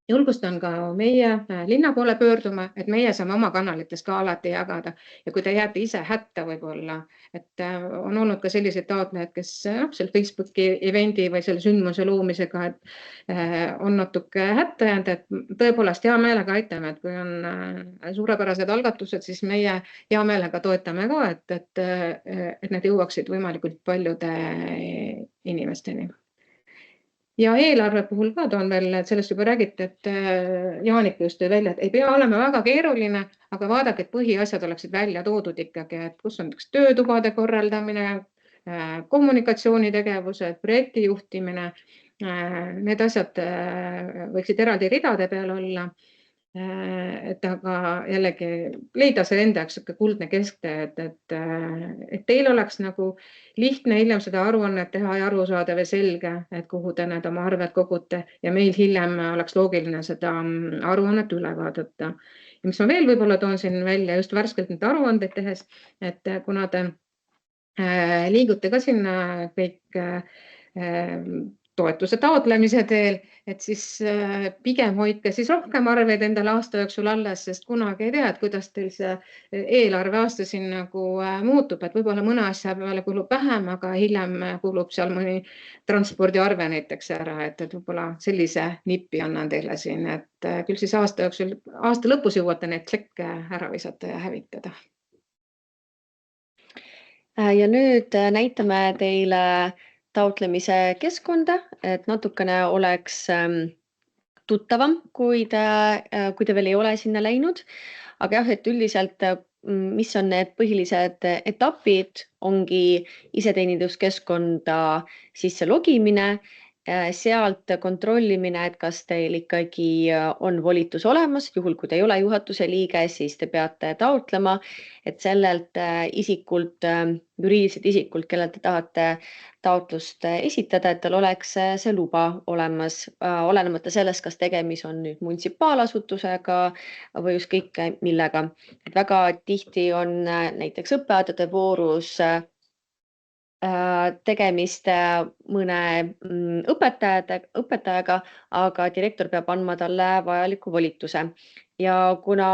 julgustan ka meie linna poole pöörduma, et meie saame oma kanalites ka alati jagada ja kui te jääte ise hätta võib-olla, et on olnud ka sellised taotlejad, kes seal Facebooki evendi või selle sündmuse loomisega on natuke hätta jäänud, et tõepoolest hea meelega aitame, et kui on suurepärased algatused, siis meie hea meelega toetame ka, et need jõuaksid võimalikult paljude inimesteni. Ja eelarve puhul ka toon veel, et sellest juba räägite, et Jaanika just tõi välja, et ei pea olema väga keeruline, aga vaadake, et põhiasjad oleksid välja toodud ikkagi, et kus on töötubade korraldamine, kommunikatsioonitegevused, projekti juhtimine, need asjad võiksid eraldi ridade peal olla. Et aga jällegi leida see enda jaoks kuldne kesktee, et teil oleks nagu lihtne hiljem seda aruannet teha ja aru saada või selge, et kuhu te need oma arved kogute ja meil hiljem oleks loogiline seda aruannet üle vaadata. Ja mis ma veel võib-olla toon siin välja just värskelt need aruandeid tehes, et kuna te liigute ka sinna kõik toetuse taotlemise teel, et siis pigem hoidke siis rohkem arveid endale aasta jooksul alles, sest kunagi ei tea, et kuidas teil see eelarve aasta siin nagu muutub, et võib-olla mõne asja peale kulub vähem, aga hiljem kulub seal mõni transpordiarve näiteks ära, et võib-olla sellise nippi annan teile siin, et küll siis aasta jooksul, aasta lõpus jõuate neid klekke ära visata ja hävitada. Ja nüüd näitame teile taotlemise keskkonda, et natukene oleks tuttavam, kui te veel ei ole sinna läinud. Aga jah, et üldiselt, mis on need põhilised etapid, ongi iseteeninduskeskkonda sisse logimine, sealt kontrollimine, et kas teil ikkagi on volitus olemas, juhul kui te ei ole juhatuse liige, siis te peate taotlema, et sellelt isikult, juriidiliselt isikult, kellel te tahate taotlust esitada, et tal oleks see luba olemas, olenemata sellest, kas tegemist on nüüd munitsipaalasutusega või ükskõik millega. Et väga tihti on näiteks õppeaedade voorus tegemist mõne õpetajaga, aga direktor peab andma talle vajaliku volituse. Ja kuna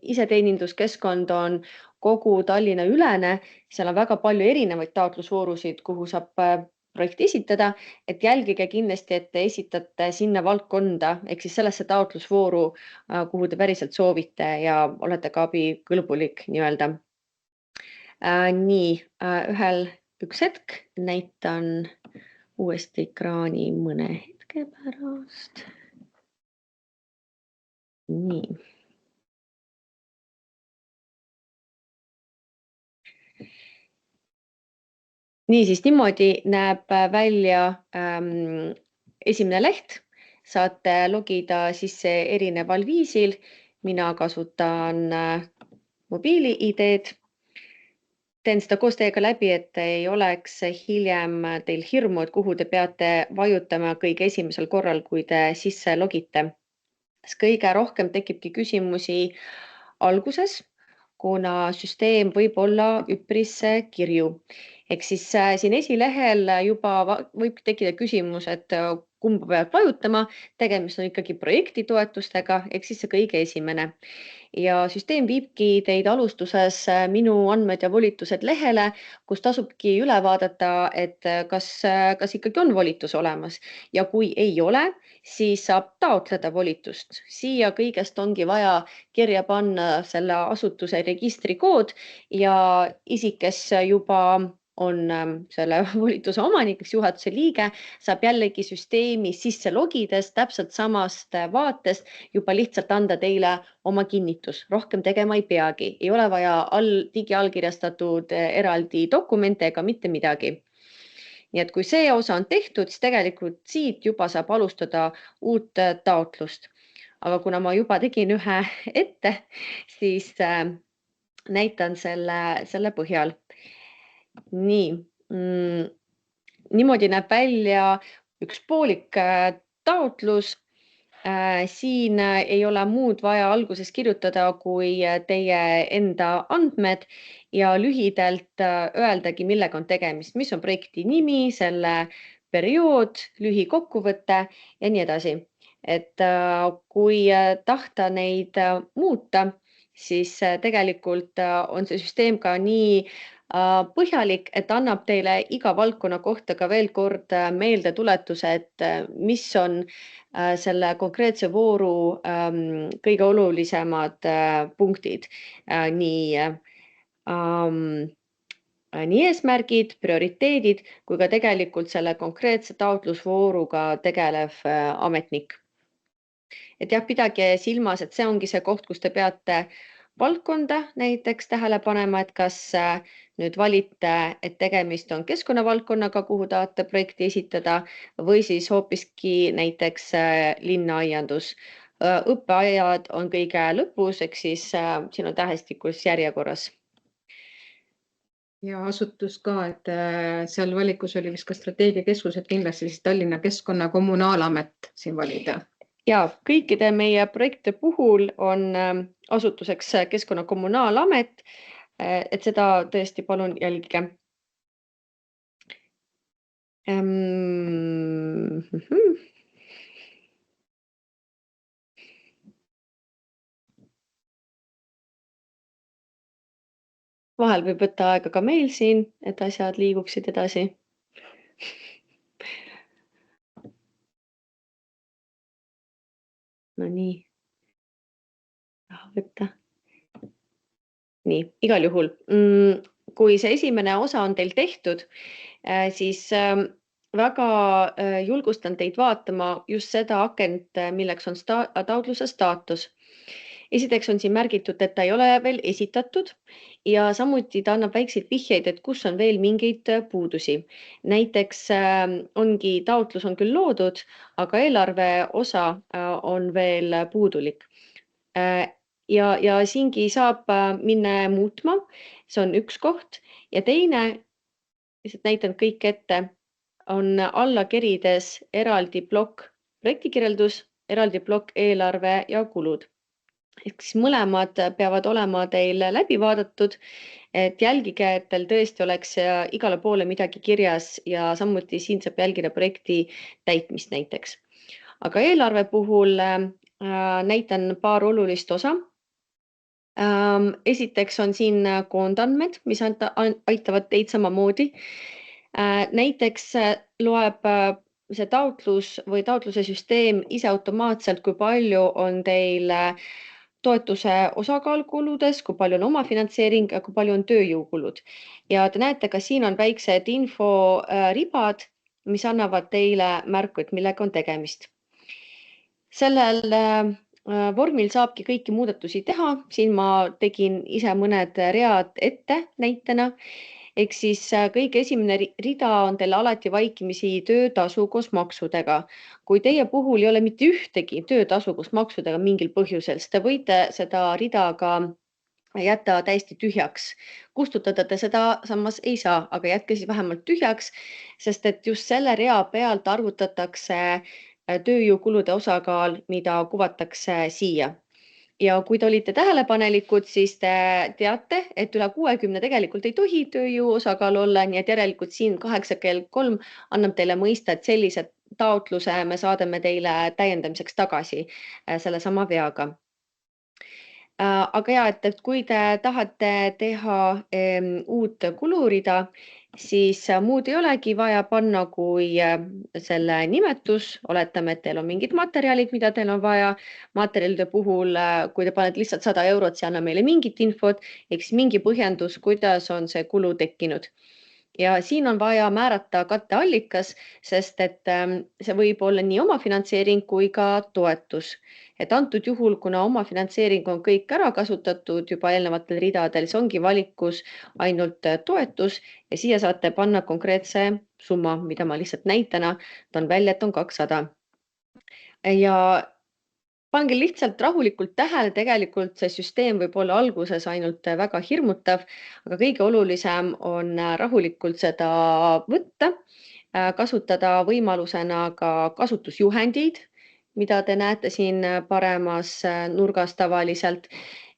iseteeninduskeskkond on kogu Tallinna ülene, seal on väga palju erinevaid taotlusvoorusid, kuhu saab projekti esitada, et jälgige kindlasti, et te esitate sinna valdkonda, ehk siis sellesse taotlusvooru, kuhu te päriselt soovite ja olete ka abikõlbulik nii-öelda. Nii, üks hetk, näitan uuesti ekraani mõne hetke pärast. Nii. Niisiis, niimoodi näeb välja esimene leht. Saate logida sisse erineval viisil. Mina kasutan mobiili-ID-d. Teen seda koos teiega läbi, et ei oleks hiljem teil hirmu, et kuhu te peate vajutama kõige esimesel korral, kui te sisse logite. Kõige rohkem tekibki küsimusi alguses, kuna süsteem võib olla üpris kirju. Ehk siis siin esilehel juba võib tekkida küsimus, et kumba peab vajutama, tegemist on ikkagi projektitoetustega, ehk siis see kõige esimene. Ja süsteem viibki teid alustuses minu andmed ja volitused lehele, kus tasubki üle vaadata, et kas ikkagi on volitus olemas. Ja kui ei ole, siis saab taotleda volitust. Siia kõigest ongi vaja kirja panna selle asutuse registrikood ja isik, kes juba on selle volituse omanik, juhatuse liige, saab jällegi süsteemi sisse logides täpselt samast vaatest juba lihtsalt anda teile oma kinnitus. Rohkem tegema ei peagi. Ei ole vaja digiallkirjastatud eraldi dokumente ega mitte midagi. Nii et kui see osa on tehtud, siis tegelikult siit juba saab alustada uut taotlust. Aga kuna ma juba tegin ühe ette, siis näitan selle põhjal. Nii, niimoodi näeb välja üks poolik taotlus. Siin ei ole muud vaja alguses kirjutada kui teie enda andmed ja lühidalt öeldagi, millega on tegemist, mis on projekti nimi, selle periood, lühikokkuvõte ja nii edasi. Et kui tahta neid muuta, siis tegelikult on see süsteem ka nii põhjalik, et annab teile iga valdkonna kohta ka veel kord meelde tuletuse, et mis on selle konkreetse vooru kõige olulisemad punktid. Nii eesmärgid, prioriteedid, kui ka tegelikult selle konkreetse taotlusvooruga tegelev ametnik. Et jah, pidage silmas, et see ongi see koht, kus te peate valdkonda näiteks tähele panema, et kas nüüd valite, et tegemist on keskkonnavaldkonnaga, kuhu tahate projekti esitada või siis hoopiski näiteks linnaaiandus. Õppeajad on kõige lõpus, ehk siis siin on tähestikus järjekorras. Ja asutus ka, et seal valikus oli vist ka strateegiakeskus, et kindlasti siis Tallinna Keskkonna Kommunaalamet siin valida. Ja kõikide meie projekte puhul on asutuseks Keskkonna Kommunaalamet, et seda tõesti palun jälgige. Vahel võib võtta aega ka meil siin, et asjad liiguksid edasi. No nii. Võtta. Nii, igal juhul. Kui see esimene osa on teil tehtud, siis väga julgustan teid vaatama just seda akent, milleks on taotluse staatus. Esiteks on siin märgitud, et ta ei ole veel esitatud ja samuti ta annab väikseid vihjeid, et kus on veel mingeid puudusi. Näiteks taotlus on küll loodud, aga eelarve osa on veel puudulik. Ja siingi saab minna muutma, see on üks koht ja teine, lihtsalt näitan kõik ette, on alla kerides eraldi plokk projektikirjeldus, eraldi plokk eelarve ja kulud. Ehk siis mõlemad peavad olema teil läbi vaadatud, et jälgige, et teil tõesti oleks igale poole midagi kirjas ja samuti siin saab jälgida projekti täitmist näiteks. Aga eelarve puhul näitan paar olulist osa. Esiteks on siin koondandmed, mis aitavad teid samamoodi. Näiteks loeb see taotlus või taotluse süsteem ise automaatselt, kui palju on teil toetuse osakaal kuludes, kui palju on omafinantseering ja kui palju on tööjõukulud. Ja te näete, ka siin on väiksed inforibad, mis annavad teile märku, et millega on tegemist. Sellel vormil saabki kõiki muudatusi teha. Siin ma tegin ise mõned read ette näitena. Ehk siis kõige esimene rida on teil alati vaikimisi töötasu koos maksudega. Kui teie puhul ei ole mitte ühtegi töötasu koos maksudega mingil põhjusel, siis te võite seda rida ka jätta täiesti tühjaks. Kustutada te seda samas ei saa, aga jätke siis vähemalt tühjaks, sest et just selle rea pealt arvutatakse tööjõukulude osakaal, mida kuvatakse siia. Ja kui te olite tähelepanelikud, siis te teate, et üle 60 tegelikult ei tohi tööjõu osakaal olla, nii et järelikult siin 8/3 annab teile mõista, et sellise taotluse me saadame teile täiendamiseks tagasi selle sama veaga. Aga ja, et kui te tahate teha uut kulurida, siis muud ei olegi vaja panna kui selle nimetus. Oletame, et teil on mingid materjalid, mida teil on vaja. Materjalide puhul, kui te panete lihtsalt 100 €, see annab meile mingit infot, ehk siis mingi põhjendus, kuidas on see kulu tekkinud. ja siin on vaja määrata katteallikas, sest et see võib olla nii omafinantseering kui ka toetus. Et antud juhul, kuna omafinantseering on kõik ära kasutatud juba eelnevatel ridadel, siis ongi valikus ainult toetus ja siia saate panna konkreetse summa, mida ma lihtsalt näitena toon välja, et on 200. Ja pange lihtsalt rahulikult tähele, tegelikult see süsteem võib olla alguses ainult väga hirmutav, aga kõige olulisem on rahulikult seda võtta, kasutada võimalusena ka kasutusjuhendid, mida te näete siin paremas nurgas tavaliselt.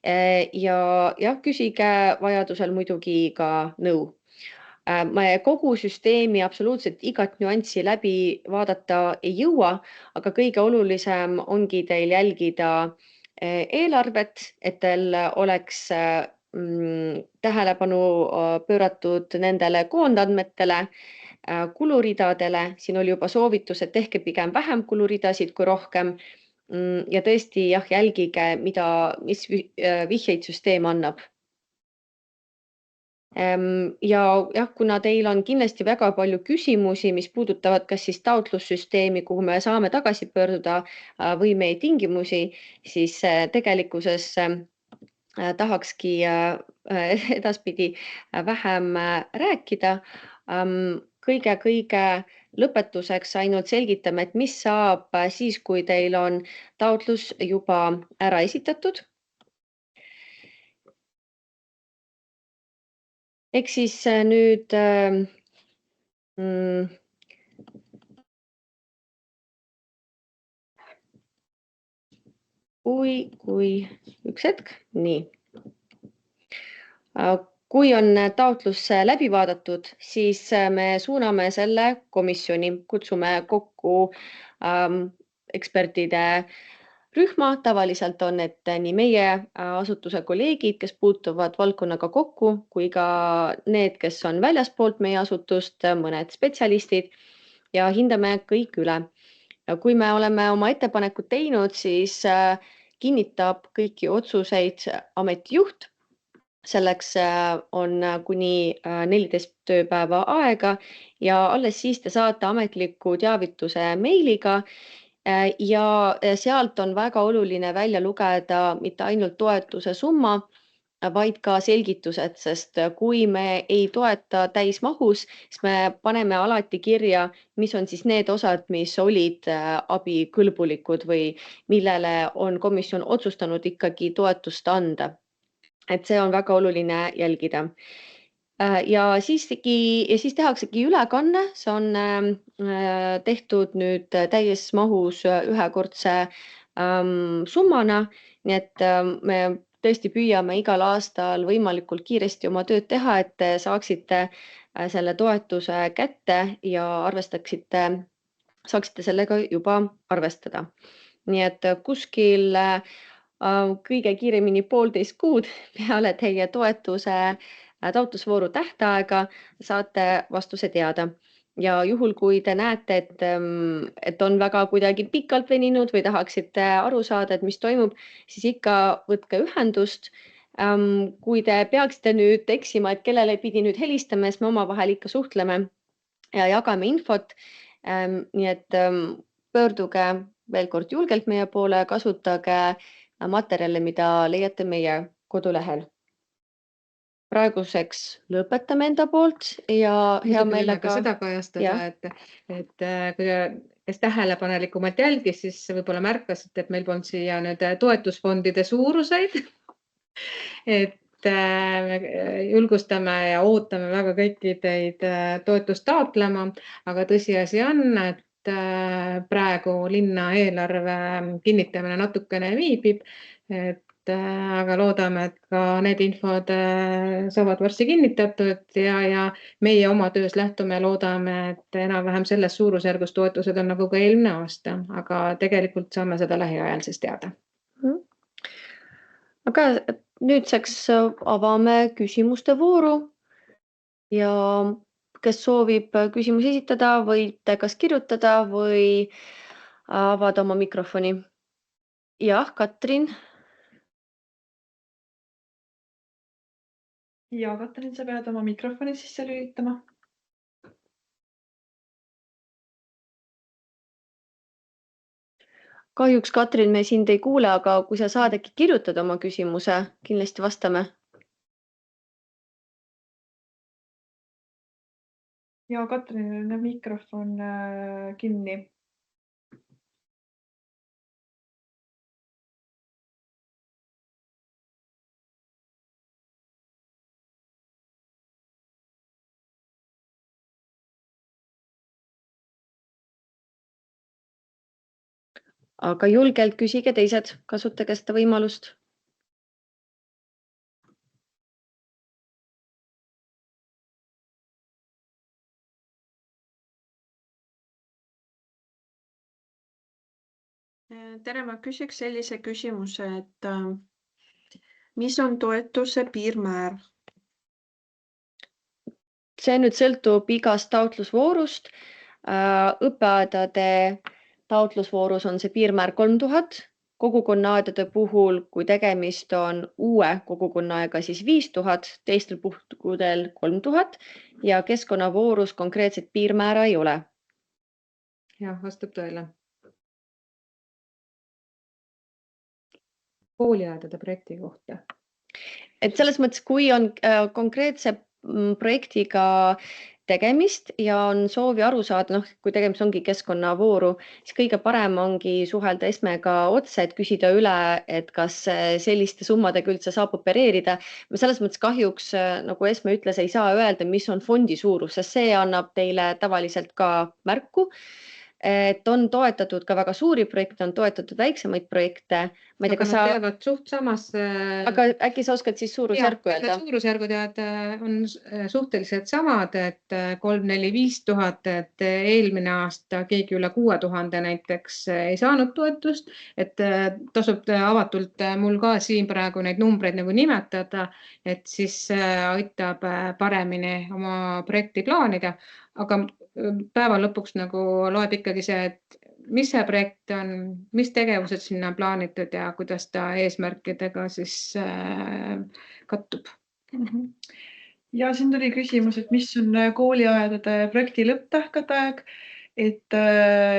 Ja jah, küsige vajadusel muidugi ka nõu. Me kogu süsteemi absoluutselt igat nüanssi läbi vaadata ei jõua, aga kõige olulisem ongi teil jälgida eelarvet, et teil oleks tähelepanu pööratud nendele koondandmetele, kuluridadele. Siin oli juba soovitus, et tehke pigem vähem kuluridasid kui rohkem. Ja tõesti jah, jälgige, mis vihjeid süsteem annab. Ja jah, kuna teil on kindlasti väga palju küsimusi, mis puudutavad kas siis taotlussüsteemi, kuhu me saame tagasi pöörduda või meie tingimusi, siis tegelikkuses tahakski edaspidi vähem rääkida. Kõige lõpetuseks ainult selgitame, et mis saab siis, kui teil on taotlus juba ära esitatud. Ehk siis nüüd kui üks hetk, nii. Kui on taotlus läbi vaadatud, siis me suuname selle komisjoni, kutsume kokku ekspertide rühma, tavaliselt on need nii meie asutuse kolleegid, kes puutuvad valdkonnaga kokku, kui ka need, kes on väljaspoolt meie asutust, mõned spetsialistid ja hindame kõik üle. Kui me oleme oma ettepanekud teinud, siis kinnitab kõiki otsuseid ametijuht. Selleks on kuni 14 tööpäeva aega ja alles siis te saate ametliku teavituse meiliga. Ja sealt on väga oluline välja lugeda mitte ainult toetuse summa, vaid ka selgitused, sest kui me ei toeta täismahus, siis me paneme alati kirja, mis on siis need osad, mis olid abikõlbulikud või millele on komisjon otsustanud ikkagi toetust anda. Et see on väga oluline jälgida. Ja siis tehaksegi ülekanne, see on tehtud nüüd täies mahus ühekordse summana, nii et me tõesti püüame igal aastal võimalikult kiiresti oma tööd teha, et te saaksite selle toetuse kätte ja saaksite sellega juba arvestada. Nii et kuskil kõige kiiremini 1,5 kuud peale teie toetuse taotlusvooru tähtaega saate vastuse teada. Ja juhul, kui te näete, et on väga kuidagi pikalt veninud või tahaksite aru saada, et mis toimub, siis ikka võtke ühendust. Kui te peaksite nüüd eksima, et kellele pidi nüüd helistama, siis me omavahel ikka suhtleme ja jagame infot. Nii et pöörduge veel kord julgelt meie poole, kasutage materjale, mida leiate meie kodulehel. Praeguseks lõpetame enda poolt ja hea meelega seda kajastada, et kui kes tähelepanelikumalt jälgis, siis võib-olla märkasite, et meil polnud siia nüüd toetusfondide suuruseid. Et julgustame ja ootame väga kõiki teid toetust taotlema, aga tõsiasi on, et praegu linna eelarve kinnitamine natukene viibib, aga loodame, et ka need infod saavad varsti kinnitatud ja meie oma töös lähtume ja loodame, et enam-vähem selles suurusjärgus toetused on nagu ka eelmine aasta, aga tegelikult saame seda lähiajal siis teada. Aga nüüdseks avame küsimuste vooru ja kes soovib küsimusi esitada, võite kas kirjutada või avada oma mikrofoni. Jah, Katrin. Ja Katrin, sa pead oma mikrofoni sisse lülitama. Kahjuks, Katrin, me sind ei kuule, aga kui sa saad äkki kirjutada oma küsimuse, kindlasti vastame. Ja Katrinil on mikrofon kinni. Aga julgelt küsige teised, kasutage seda võimalust. Tere, ma küsiks sellise küsimuse, et mis on toetuse piirmäär? See nüüd sõltub igast taotlusvoorust. Õppeaedade taotlusvoorus on see piirmäär 3000, kogukonnaaedade puhul, kui tegemist on uue kogukonnaaega, siis 5000, teistel puhkudel 3000 ja keskkonnavoorus konkreetset piirmäära ei ole. Jah, vastab tõele. Kooliaedade projekti kohta. Et selles mõttes, kui on konkreetse projektiga tegemist ja on soovi aru saada, kui tegemist ongi keskkonnavooru, siis kõige parem ongi suhelda Esmega otse, et küsida üle, et kas selliste summadega üldse saab opereerida. Me selles mõttes kahjuks, nagu Esme ütles, ei saa öelda, mis on fondi suurus, sest see annab teile tavaliselt ka märku. Et on toetatud ka väga suuri projekte, on toetatud väiksemaid projekte. Ma ei tea, Aga nad teevad suht samas... Aga äkki sa oskad siis suurusjärku öelda? Suurusjärgud on suhteliselt samad, et 3-4-5 000, et eelmine aasta keegi üle 6000 näiteks ei saanud toetust, et tasub avatult mul ka siin praegu neid numbreid nagu nimetada, et siis aitab paremini oma projekti plaanida. Aga päeva lõpuks nagu loeb ikkagi see, et mis see projekt on, mis tegevused sinna plaanitud ja kuidas ta eesmärkidega siis kattub. Ja siin tuli küsimus, et mis on kooliaedade projekti lõpptähtaeg, et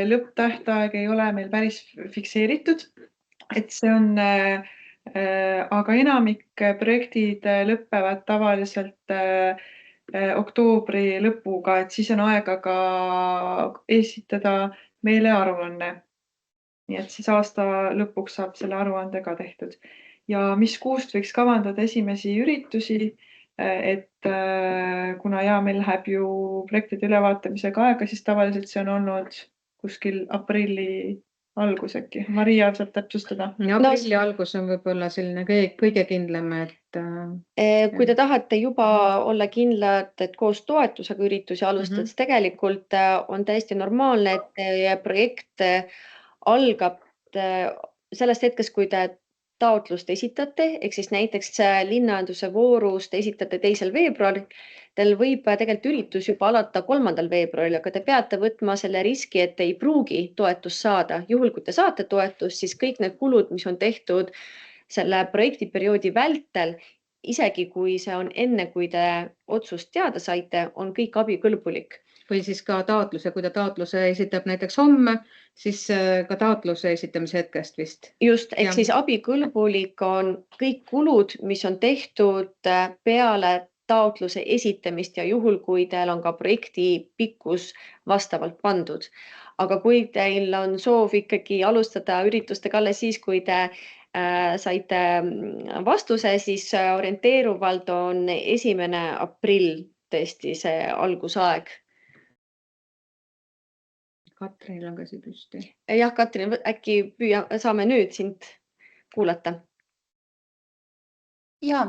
lõpptähtaeg ei ole meil päris fikseeritud, et see on, aga enamik projektid lõppevad tavaliselt oktoobri lõpuga, et siis on aega ka esitada meile aruanne. Nii et siis aasta lõpuks saab selle aruande ka tehtud. Ja mis kuust võiks kavandada esimesi üritusi, et kuna meil läheb ju projektide ülevaatamisega aega, siis tavaliselt see on olnud kuskil aprilli algus äkki. Maria saab täpsustada. Aprilli algus on võib-olla selline kõige kindlam, et... Kui te tahate juba olla kindlad, et koos toetusega üritusi alustades tegelikult on täiesti normaalne, et teie projekt algab sellest hetkest, kui te taotlust esitate, ehk siis näiteks linnaühenduse voorust esitate 2. veebruaril, teil võib tegelikult üritus juba alata 3. veebruaril, aga te peate võtma selle riski, et ei pruugi toetust saada. Juhul, kui te saate toetust, siis kõik need kulud, mis on tehtud selle projektiperioodi vältel, isegi kui see on enne, kui te otsust teada saite, on kõik abikõlbulik. Või siis ka taotluse, kui ta taotluse esitab näiteks homme, siis ka taotluse esitamise hetkest vist. Just, ehk siis abikõlbulik on kõik kulud, mis on tehtud peale taotluse esitamist ja juhul, kui teil on ka projekti pikkus vastavalt pandud. Aga kui teil on soov ikkagi alustada üritustega alles siis, kui te saite vastuse, siis orienteeruvalt on 1. aprill tõesti see algusaeg. Katrinil on käsi püsti. Jah, Katrin, äkki saame nüüd sind kuulata? Ja,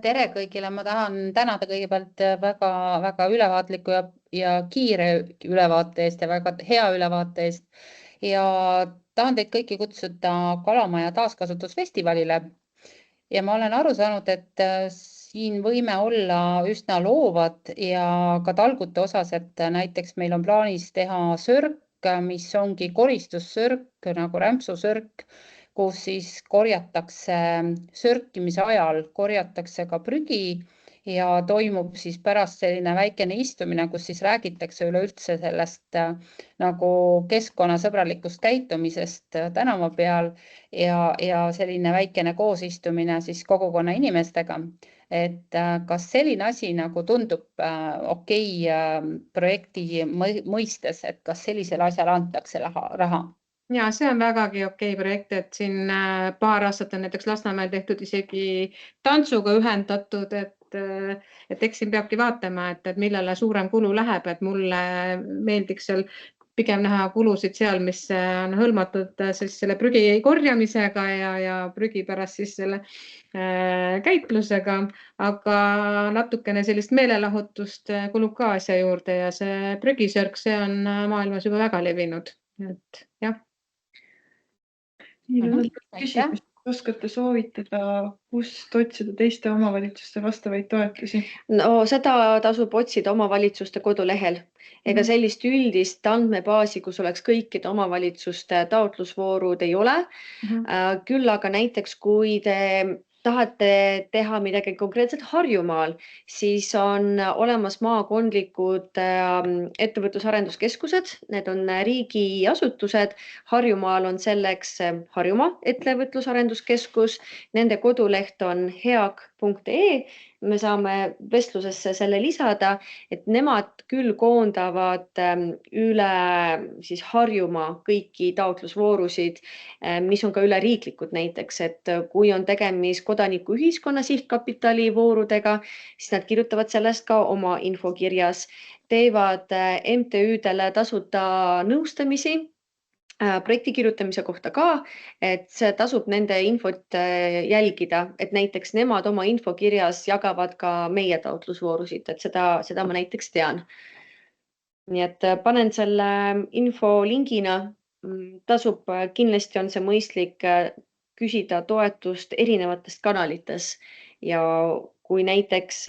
tere kõigile. Ma tahan tänada kõigepealt väga ülevaatliku ja kiire ülevaate eest ja väga hea ülevaate eest. Ja tahan teid kõiki kutsuda Kalamaja taaskasutusfestivalile. Ja ma olen aru saanud, et siin võime olla üsna loovad ja ka talgute osas, et näiteks meil on plaanis teha sörk, mis ongi koristussörk nagu rämpsusörk, kus siis korjatakse sörkimise ajal, korjatakse ka prügi ja toimub siis pärast selline väikene istumine, kus siis räägitakse üleüldse sellest nagu keskkonnasõbralikust käitumisest tänava peal ja selline väikene koosistumine siis kogukonna inimestega. Et kas selline asi nagu tundub okei projekti mõistes, et kas sellisele asjale antakse raha? Ja see on vägagi okei projekt, et siin paar aastat on näiteks Lasnamäel tehtud isegi tantsuga ühendatud, et eks siin peabki vaatama, et millele suurem kulu läheb, et mulle meeldiks seal pigem näha kulusid seal, mis on hõlmatud siis selle prügi korjamisega ja prügi pärast siis selle käitlusega, aga natukene sellist meelelahutust kulub ka asja juurde ja see prügisörk, see on maailmas juba väga levinud, et jah. Küsimus, oskate soovitada, kust otsida teiste omavalitsuste vastavaid toetusi? No seda tasub otsida omavalitsuste kodulehel. Ega sellist üldist andmebaasi, kus oleks kõikide omavalitsuste taotlusvoorud, ei ole. Küll aga näiteks, kui te tahate teha midagi konkreetselt Harjumaal, siis on olemas maakondlikud ettevõtlusarenduskeskused. Need on riigiasutused. Harjumaal on selleks Harjumaa ettevõtlusarenduskeskus. Nende koduleht on heak.ee. Me saame vestlusesse selle lisada, et nemad küll koondavad üle siis Harjumaa kõiki taotlusvoorusid, mis on ka üleriiklikud näiteks, et kui on tegemist kodanikuühiskonna sihtkapitali voorudega, siis nad kirjutavad sellest ka oma infokirjas, teevad MTÜ-dele tasuta nõustamisi, projekti kirjutamise kohta ka, et see tasub nende infot jälgida, et näiteks nemad oma infokirjas jagavad ka meie taotlusvoorusid, et seda ma näiteks tean. Nii et panen selle info lingina, tasub kindlasti on see mõistlik küsida toetust erinevatest kanalites ja kui näiteks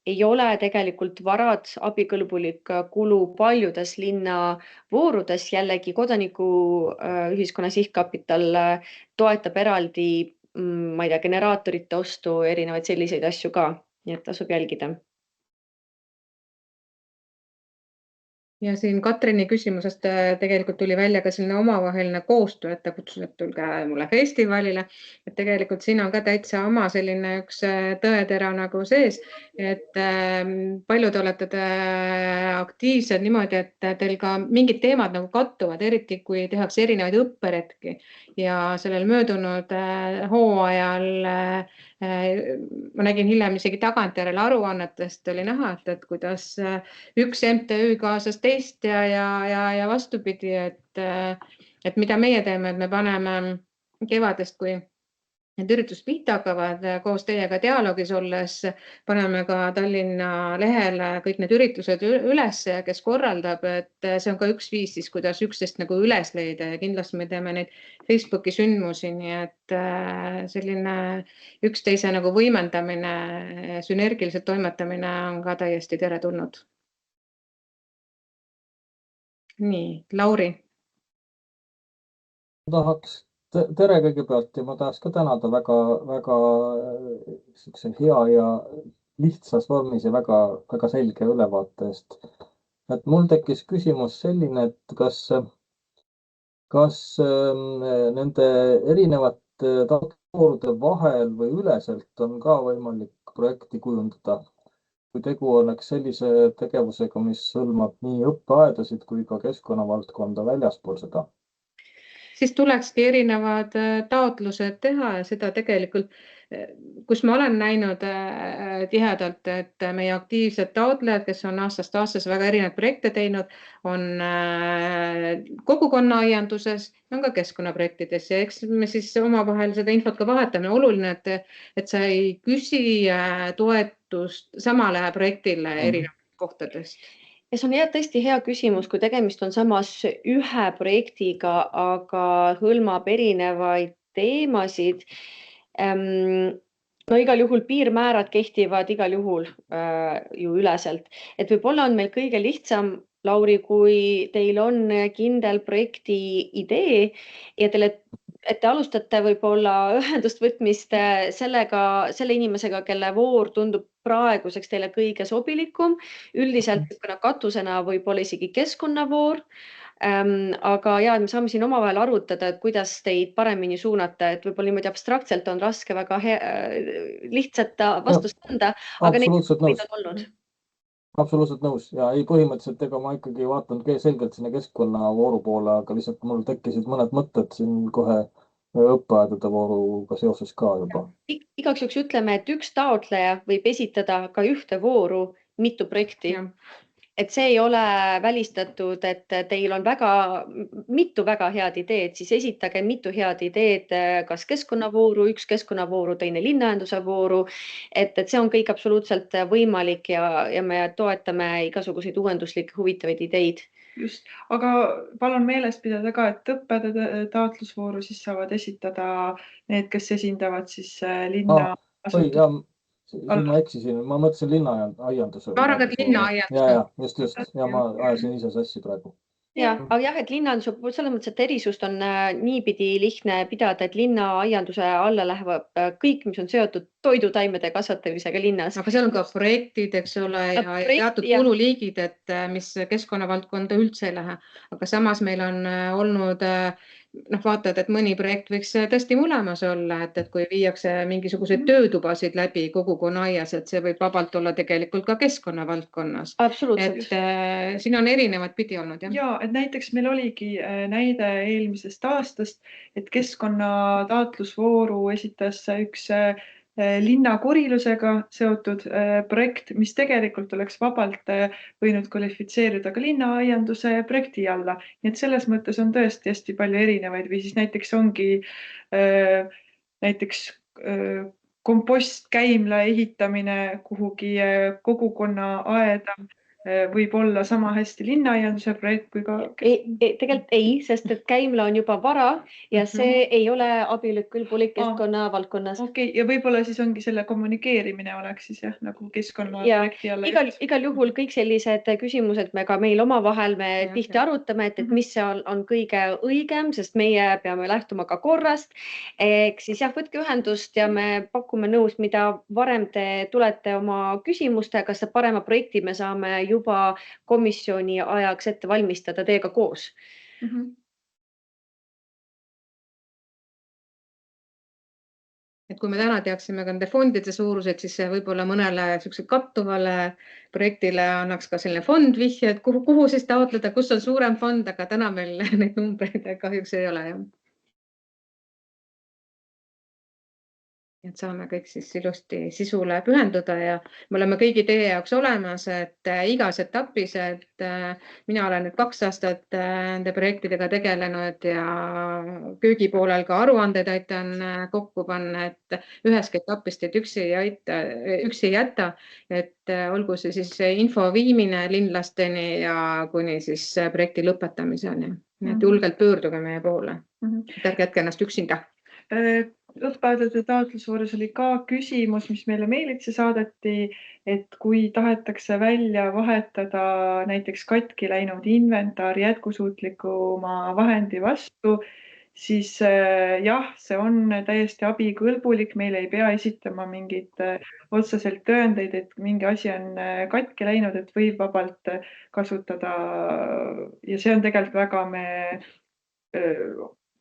ei ole tegelikult varad abikõlbulik kulu paljudes linna voorudes, jällegi kodanikuühiskonna sihtkapital toetab eraldi, ma ei tea, generaatorite ostu, erinevaid selliseid asju ka, nii et tasub jälgida. Ja siin Katrini küsimusest tegelikult tuli välja ka selline omavaheline koostöö, et ta kutsus, et tulge mulle festivalile, et tegelikult siin on ka täitsa oma selline üks tõetera nagu sees, et palju te olete aktiivsed niimoodi, et teil ka mingid teemad nagu kattuvad, eriti kui tehakse erinevaid õpperetki ja sellel möödunud hooajal ma nägin hiljem isegi tagantjärele aruannetest oli näha, et kuidas üks MTÜ kaasas teist ja vastupidi, et mida meie teeme, et me paneme kevadest, kui need üritused pihta hakkavad koos teiega dialoogis olles, paneme ka Tallinna lehele kõik need üritused üles, kes korraldab, et see on ka üks viis siis, kuidas üksteist nagu üles leida ja kindlasti me teeme neid Facebooki sündmusi, nii et selline üksteise nagu võimendamine, sünergiliselt toimetamine on ka täiesti teretulnud. Nii, Lauri. Tere kõigepealt ja ma tahaks ka tänada väga hea ja lihtsas vormis ja väga selge ülevaate eest. Et mul tekkis küsimus selline, et kas nende erinevate taotlusvoorude vahel või üleselt on ka võimalik projekti kujundada, kui tegu oleks sellise tegevusega, mis hõlmab nii õppeaedasid kui ka keskkonnavaldkonda väljaspool seda? Siis tulekski erinevad taotlused teha ja seda tegelikult, kus ma olen näinud tihedalt, et meie aktiivsed taotlejad, kes on aastast aastas väga erinevaid projekte teinud, on kogukonna-aianduses, on ka keskkonnaprojektides ja eks me siis omavahel seda infot ka vahetame. Oluline, et sa ei küsi toetust samale projektile erinevatest kohtadest. Ja see on tõesti hea küsimus, kui tegemist on samas ühe projektiga, aga hõlmab erinevaid teemasid. No igal juhul piirmäärad kehtivad igal juhul ju üleselt. Et võib-olla on meil kõige lihtsam, Lauri, kui teil on kindel projekti idee ja teile et te alustate võib-olla ühendust võtmist selle inimesega, kelle voor tundub praeguseks teile kõige sobilikum. Üldiselt katusena võib-olla isegi keskkonnavoor. Aga ja, me saame siin omavahel arutada, et kuidas teid paremini suunata, et võib-olla niimoodi abstraktselt on raske väga lihtsalt vastust anda, aga neid on olnud. Absoluutselt nõus ja ei, põhimõtteliselt ega ma ikkagi vaatan selgelt sinna keskkonnavooru poole, aga lihtsalt mul tekkisid mõned mõtted siin kohe õppeaedade vooruga seoses ka juba. Igaks juhuks ütleme, et üks taotleja võib esitada ka ühte vooru mitu projekti. Et see ei ole välistatud, et teil on mitu väga head ideed, siis esitage mitu head ideed, kas keskkonnavooru, üks keskkonnavooru, teine linnaühenduse vooru, et see on kõik absoluutselt võimalik ja me toetame igasuguseid uuenduslikke huvitavaid ideid. Just, aga palun meeles pidada ka, et õppeaedade taotlusvooru siis saavad esitada need, kes esindavad siis linna asutust. Ma eksisin, ma mõtlesin linnaaianduse. Ma arvan, et linnaaianduse. Ja, just. Ja ma ajasin ise sassi praegu. Aga jah, et linnaaianduse puhul selles mõttes, et erisust on niipidi lihtne pidada, et linnaaianduse alla lähevad kõik, mis on seotud toidutaimede kasvatamisega linnas. Aga seal on ka projektid, eks ole, ja teatud kululiigid, et mis keskkonnavaldkonda üldse ei lähe. Aga samas meil on olnud vaatad, et mõni projekt võiks tõesti mõlemas olla, et kui viiakse mingisuguseid töötubasid läbi kogukonna aias, et see võib vabalt olla tegelikult ka keskkonnavaldkonnas. Absoluutselt. Et siin on erinevad pidi olnud. Ja, et näiteks meil oligi näide eelmisest aastast, et keskkonna taotlusvooru esitas üks linnakorilusega seotud projekt, mis tegelikult oleks vabalt võinud kvalifitseerida ka linnaaianduse projekti alla. Nii et selles mõttes on tõesti hästi palju erinevaid või siis näiteks ongi näiteks kompostkäimla ehitamine kuhugi kogukonna aeda võib olla sama hästi linnaaianduse projekt kui ka... Tegelikult ei, sest et käimla on juba vara ja see ei ole abielukõlbulik keskkonna valdkonnas. Okei, ja võib-olla siis ongi selle kommunikeerimine oleks siis jah, nagu keskkonnaprojekti alla. Igal juhul kõik sellised küsimused me ka meil omavahel tihti arutame, et mis on kõige õigem, sest meie peame lähtuma ka korrast. Siis jah, võtke ühendust ja me pakume nõus, mida varem te tulete oma küsimustega, seda parema projekti me saame juba komisjoni ajaks ette valmistada teiega koos. Et kui me täna teaksime ka nende fondide suurused, siis võib-olla mõnele kattuvale projektile annaks ka selline fond vihje, et kuhu siis taotleda, kus on suurem fond, aga täna meil neid numbreid kahjuks ei ole. Et saame kõik siis ilusti sisule pühenduda ja me oleme kõigi teie jaoks olemas, et igas etapis, et mina olen nüüd 2 aastat nende projektidega tegelenud ja köögipoolel ka aruandeid aitan kokku panna, et üheski etapist teid üksi ei jäta, et olgu see siis info viimine linlasteni ja kuni siis projekti lõpetamiseni. Nii et julgelt pöörduge meie poole. Ärge jätke ennast üksinda. Õppeaedade taotlusvoorus oli ka küsimus, mis meile meilitse saadeti, et kui tahetakse välja vahetada näiteks katki läinud inventar jätkusuutlikuma vahendi vastu, siis jah, see on täiesti abikõlbulik, meil ei pea esitama mingit otseselt tõendeid, et mingi asi on katki läinud, et võib vabalt kasutada ja see on tegelikult väga me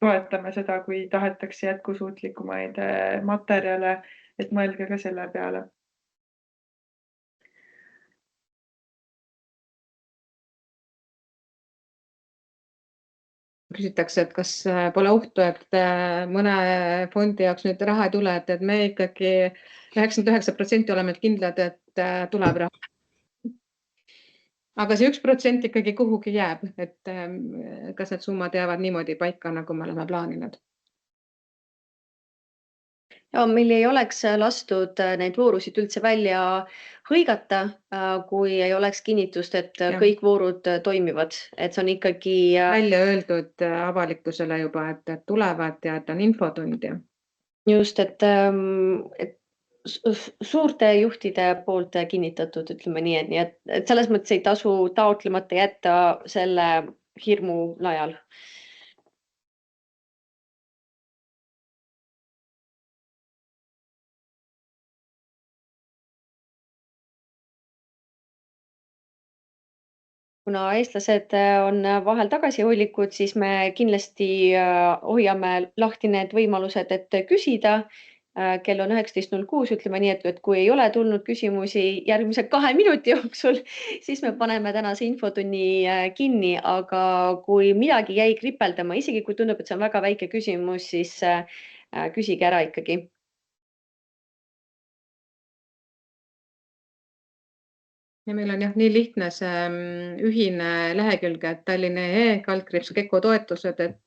toetame seda, kui tahetakse jätkusuutlikumaid materjale, et mõelge ka selle peale. Küsitakse, et kas pole ohtu, et mõne fondi jaoks nüüd raha ei tule, et me ikkagi 99% oleme kindlad, et tuleb raha. Aga see 1% ikkagi kuhugi jääb, et kas need summad jäävad niimoodi paika, nagu me oleme plaaninud? Ja meil ei oleks lastud neid voorusid üldse välja hõigata, kui ei oleks kinnitust, et kõik voorud toimivad. Et see on ikkagi... Välja öeldud avalikkusele juba, et tulevad ja et on infotund. Just, et suurte juhtide poolt kinnitatud, ütleme nii, et selles mõttes ei tasu taotlemata jätta selle hirmu najal. kuna eestlased on vahel tagasihoidlikud, siis me kindlasti hoiame lahti need võimalused, et küsida. Kell on 19.06, ütleme nii, et kui ei ole tulnud küsimusi järgmise 2 minuti jooksul, siis me paneme tänase infotunni kinni, aga kui midagi jäi kripeldama, isegi kui tundub, et see on väga väike küsimus, siis küsige ära ikkagi. Ja meil on jah nii lihtne see ühine lehekülg, et Tallinn.ee/Keko toetused, et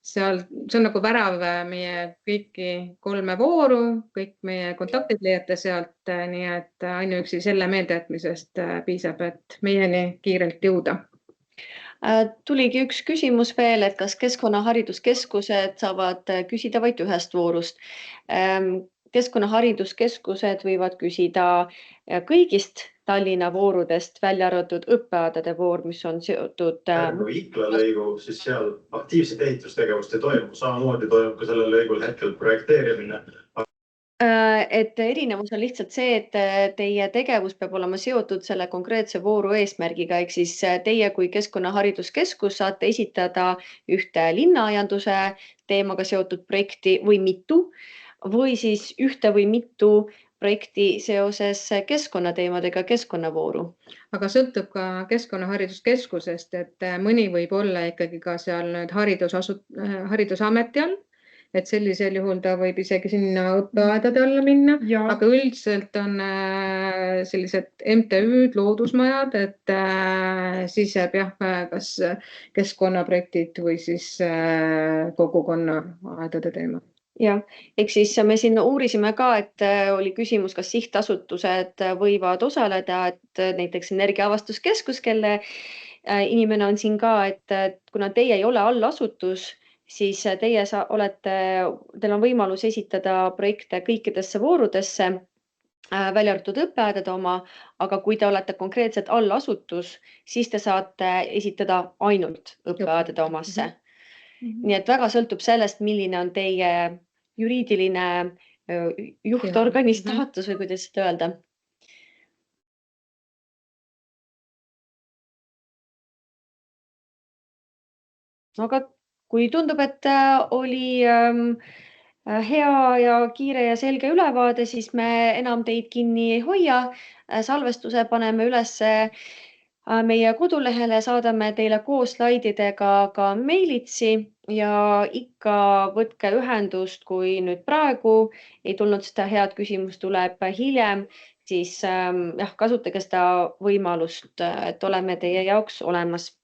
seal see on nagu värav meie kõiki 3 vooru, kõik meie kontaktid leiate sealt, nii et ainuüksi selle meeldejätmisest piisab, et meieni kiirelt jõuda. Tuligi üks küsimus veel, et kas keskkonnahariduskeskused saavad küsida vaid ühest voorust. Keskkonnahariduskeskused võivad küsida kõigist Tallinna voorudest, välja arvatud õppeaedade voor, mis on seotud. Pärnu Ikla lõigu, siis seal aktiivset ehitustegevust ei toimu, samamoodi toimub ka sellel lõigul hetkel projekteerimine. Et erinevus on lihtsalt see, et teie tegevus peab olema seotud selle konkreetse vooru eesmärgiga, ehk siis teie kui Keskkonnahariduskeskus saate esitada ühte linnaaianduse teemaga seotud projekti või mitu, või siis ühte või mitu projekti seoses keskkonnateemadega keskkonnavooru. Aga sõltub ka Keskkonnahariduskeskusest, et mõni võib olla ikkagi ka seal nüüd haridusameti all, et sellisel juhul ta võib isegi sinna õppeaedade alla minna, aga üldiselt on sellised MTÜ-d, loodusmajad, et siis jääb jah, kas keskkonnaprojektid või siis kogukonnaaedade teema. Ja, ehk siis me siin uurisime ka, et oli küsimus, kas sihtasutused võivad osaleda, et näiteks Energiaavastuskeskus, kelle inimene on siin ka, et kuna teie ei ole allasutus, siis teil on võimalus esitada projekte kõikidesse voorudesse, välja arvatud õppeaedade oma, aga kui te olete konkreetselt allasutus, siis te saate esitada ainult õppeaedade omasse. Nii et väga sõltub sellest, milline on teie juriidiline juhtorgani staatus või kuidas seda öelda. Aga kui tundub, et oli hea ja kiire ja selge ülevaade, siis me enam teid kinni ei hoia. Salvestuse paneme üles meie kodulehele, saadame teile koos slaididega ka meilitsi ja ikka võtke ühendust, kui nüüd praegu ei tulnud seda head küsimust, tuleb hiljem, siis kasutage seda võimalust, et oleme teie jaoks olemas.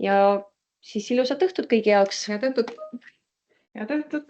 Ja siis ilusat õhtut kõigi jaoks. Head õhtut! Head õhtut!